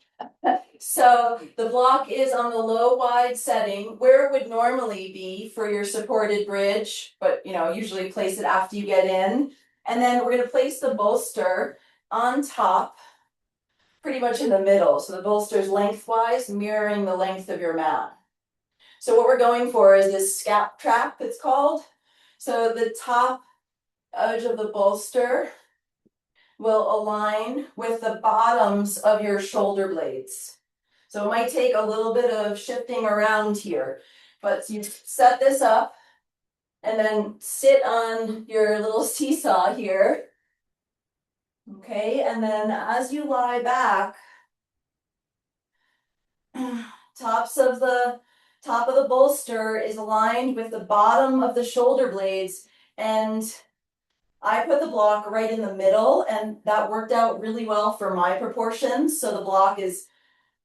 So the block is on the low wide setting where it would normally be for your supported bridge, but usually place it after you get in. And then we're going to place the bolster on top, pretty much in the middle. So the bolster is lengthwise, mirroring the length of your mat. So what we're going for is this scap trap, it's called. So the top edge of the bolster will align with the bottoms of your shoulder blades. So it might take a little bit of shifting around here, but you set this up and then sit on your little seesaw here. Okay, and then as you lie back, top of the bolster is aligned with the bottom of the shoulder blades, and I put the block right in the middle, and that worked out really well for my proportions. So the block is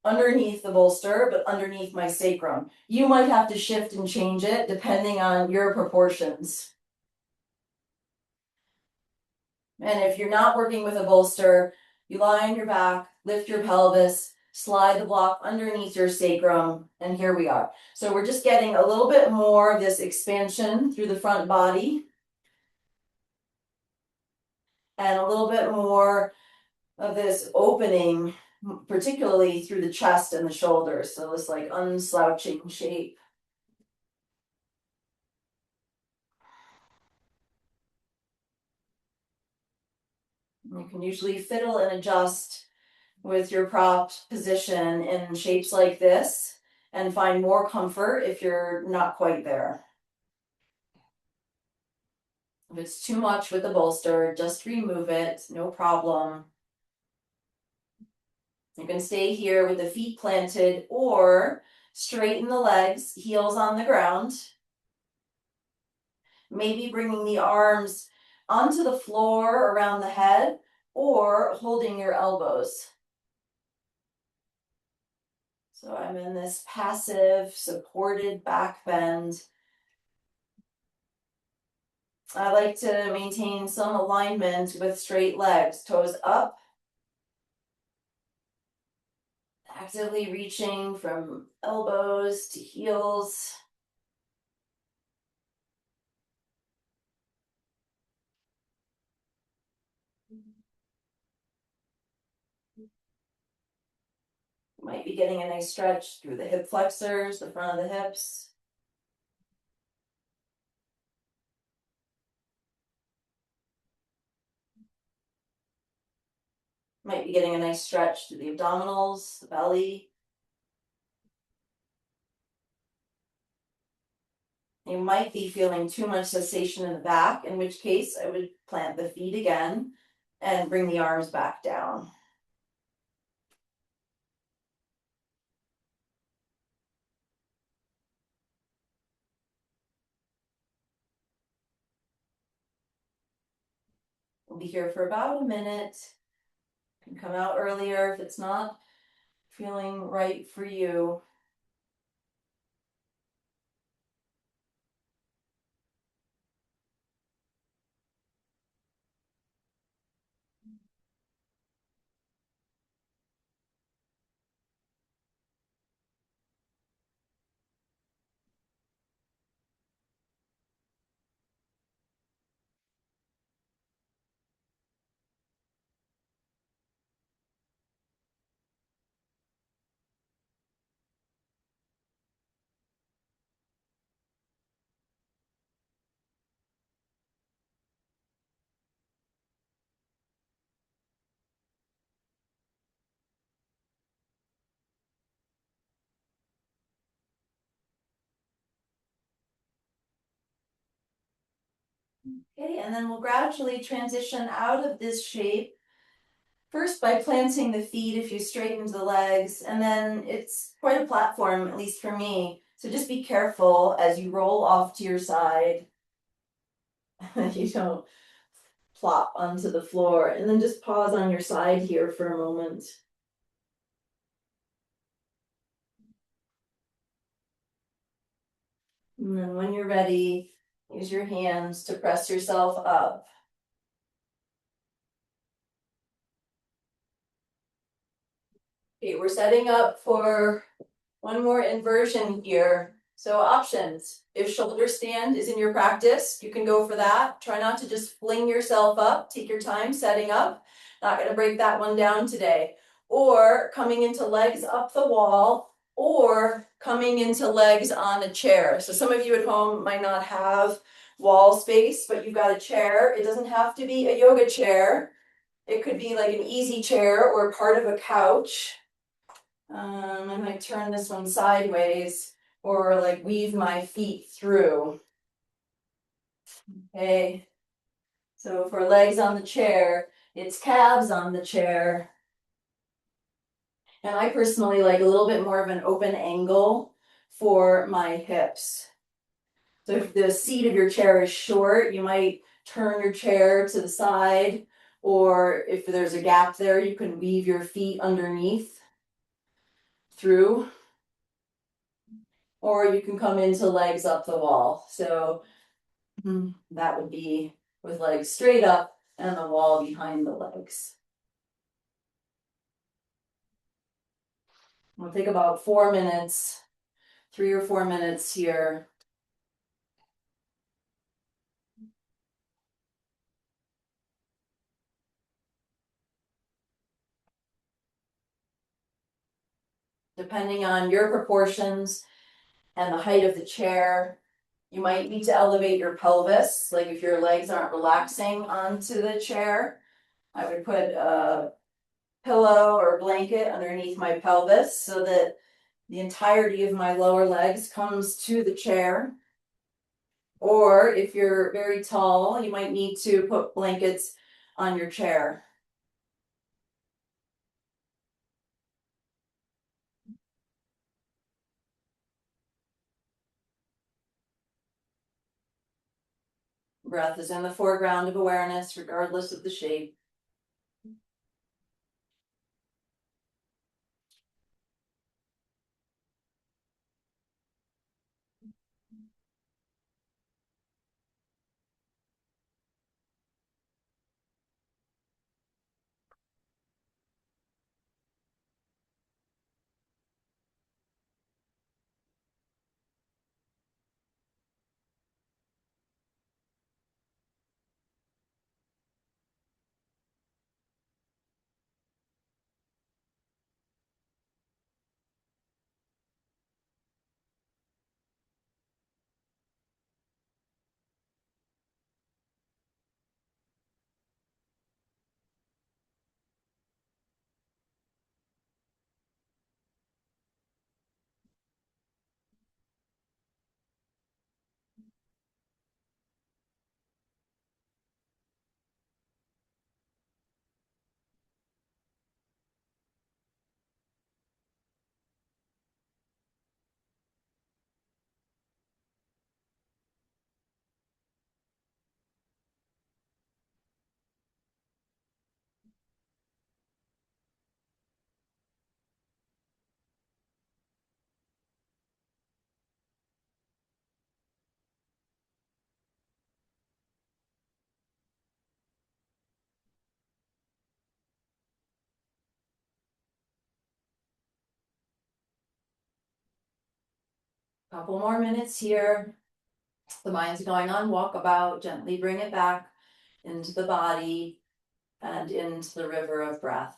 underneath the bolster, but underneath my sacrum. You might have to shift and change it depending on your proportions. And if you're not working with a bolster, you lie on your back, lift your pelvis, slide the block underneath your sacrum, and here we are. So we're just getting a little bit more of this expansion through the front body and a little bit more of this opening, particularly through the chest and the shoulders. So this like unslouching shape. You can usually fiddle and adjust with your prop position in shapes like this and find more comfort if you're not quite there. If it's too much with the bolster, just remove it, no problem. You can stay here with the feet planted or straighten the legs, heels on the ground. Maybe bringing the arms onto the floor around the head or holding your elbows. So I'm in this passive, supported back bend. I like to maintain some alignment with straight legs, toes up. Actively reaching from elbows to heels. Might be getting a nice stretch through the hip flexors, the front of the hips. Might be getting a nice stretch through the abdominals, the belly. You might be feeling too much sensation in the back, in which case I would plant the feet again and bring the arms back down. We'll be here for about a minute. You can come out earlier if it's not feeling right for you. Okay, and then we'll gradually transition out of this shape. First by planting the feet if you straighten the legs, and then it's quite a platform, at least for me. So just be careful as you roll off to your side that you don't plop onto the floor. And then just pause on your side here for a moment. And then when you're ready, use your hands to press yourself up. Okay, we're setting up for one more inversion here. So options. If shoulder stand is in your practice, you can go for that. Try not to just fling yourself up. Take your time setting up. Not going to break that one down today. Or coming into legs up the wall, or coming into legs on a chair. So some of you at home might not have wall space, but you've got a chair. It doesn't have to be a yoga chair. It could be like an easy chair or part of a couch. I might turn this one sideways or like weave my feet through. Okay, so for legs on the chair, it's calves on the chair. And I personally like a little bit more of an open angle for my hips. So if the seat of your chair is short, you might turn your chair to the side, or if there's a gap there, you can weave your feet underneath through. Or you can come into legs up the wall. So that would be with legs straight up and the wall behind the legs. We'll take about 4 minutes, 3 or 4 minutes here. Depending on your proportions and the height of the chair, you might need to elevate your pelvis. Like if your legs aren't relaxing onto the chair, I would put a pillow or blanket underneath my pelvis so that the entirety of my lower legs comes to the chair. Or if you're very tall, you might need to put blankets on your chair. Breath is in the foreground of awareness, regardless of the shape. Couple more minutes here. The mind's going on walkabout. Gently bring it back into the body and into the river of breath.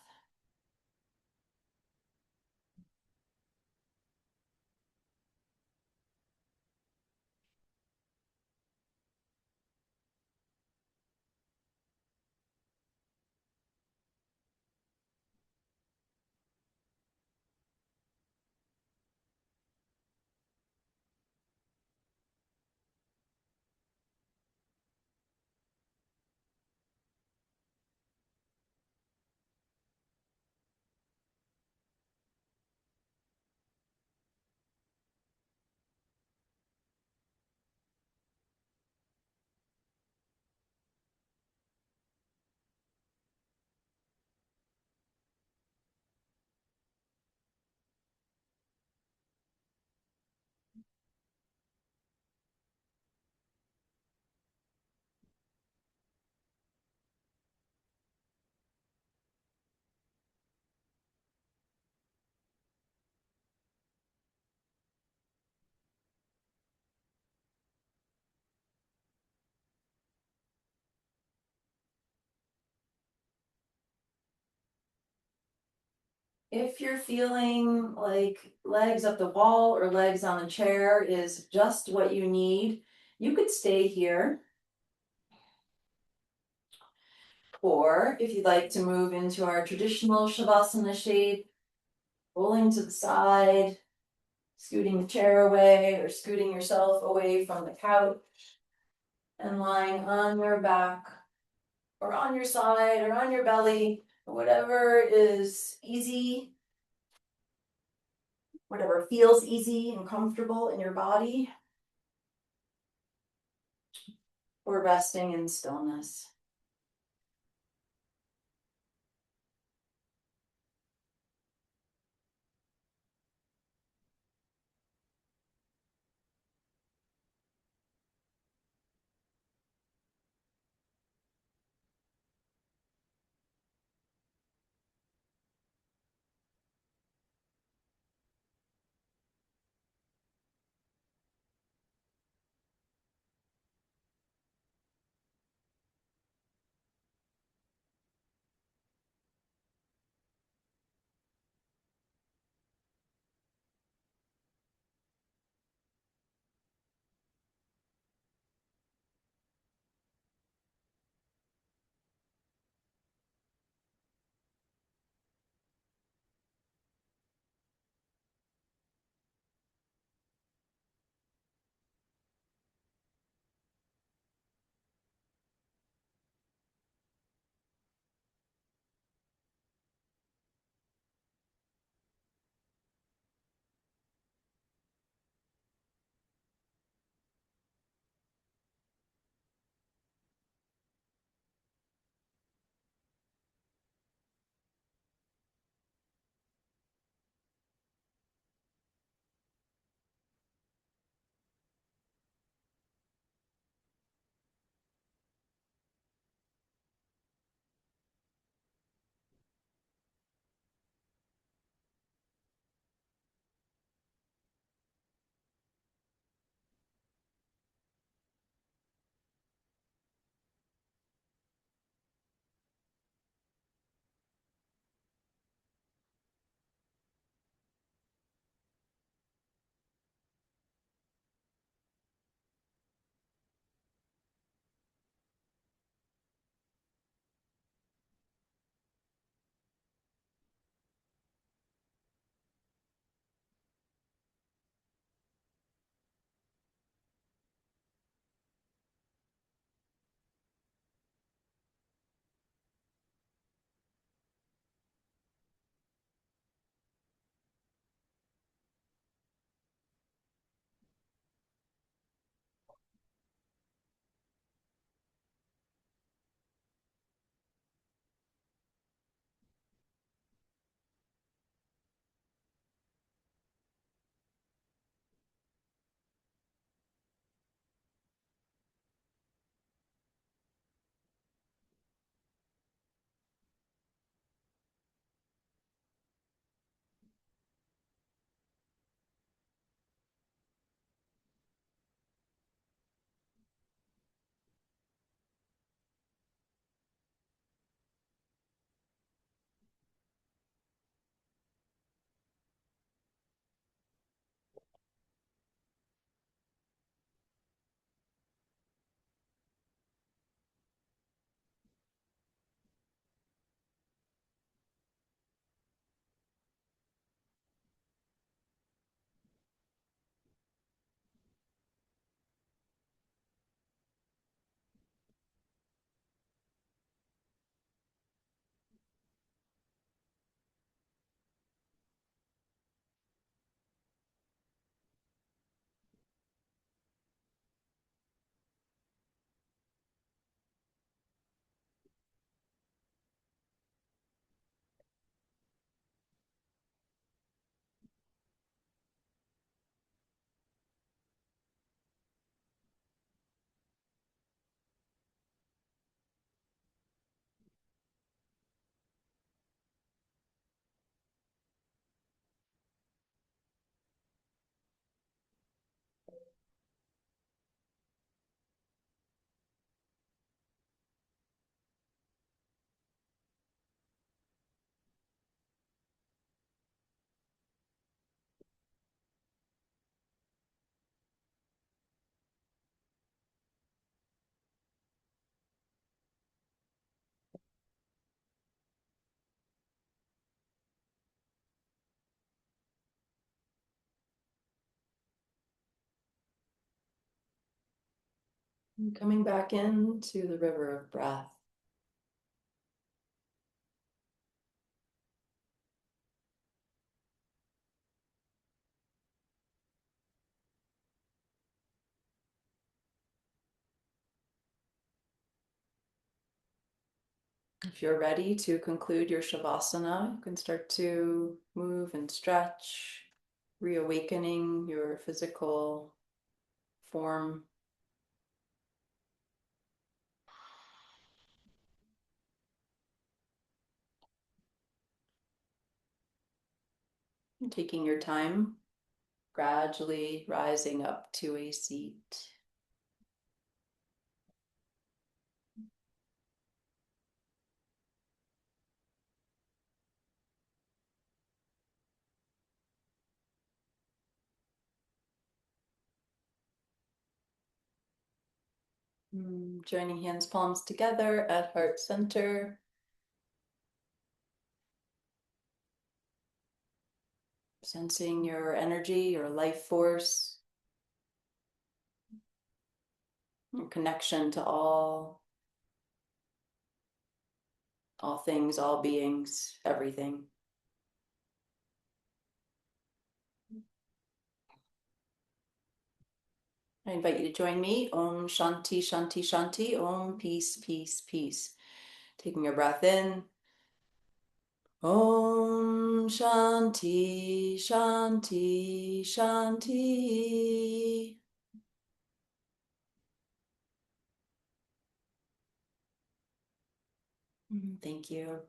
If you're feeling like legs up the wall or legs on the chair is just what you need, you could stay here. Or if you'd like to move into our traditional Shavasana shape, rolling to the side, scooting the chair away or scooting yourself away from the couch and lying on your back or on your side or on your belly, whatever is easy, whatever feels easy and comfortable in your body, or resting in stillness. Coming back into the river of breath. If you're ready to conclude your Shavasana, you can start to move and stretch, reawakening your physical form. And taking your time, gradually rising up to a seat. Joining hands, palms together at heart center. Sensing your energy, your life force, your connection to all things, all beings, everything. I invite you to join me. Om Shanti Shanti Shanti. Om Peace Peace Peace. Taking your breath in. Om Shanti Shanti Shanti. Thank you.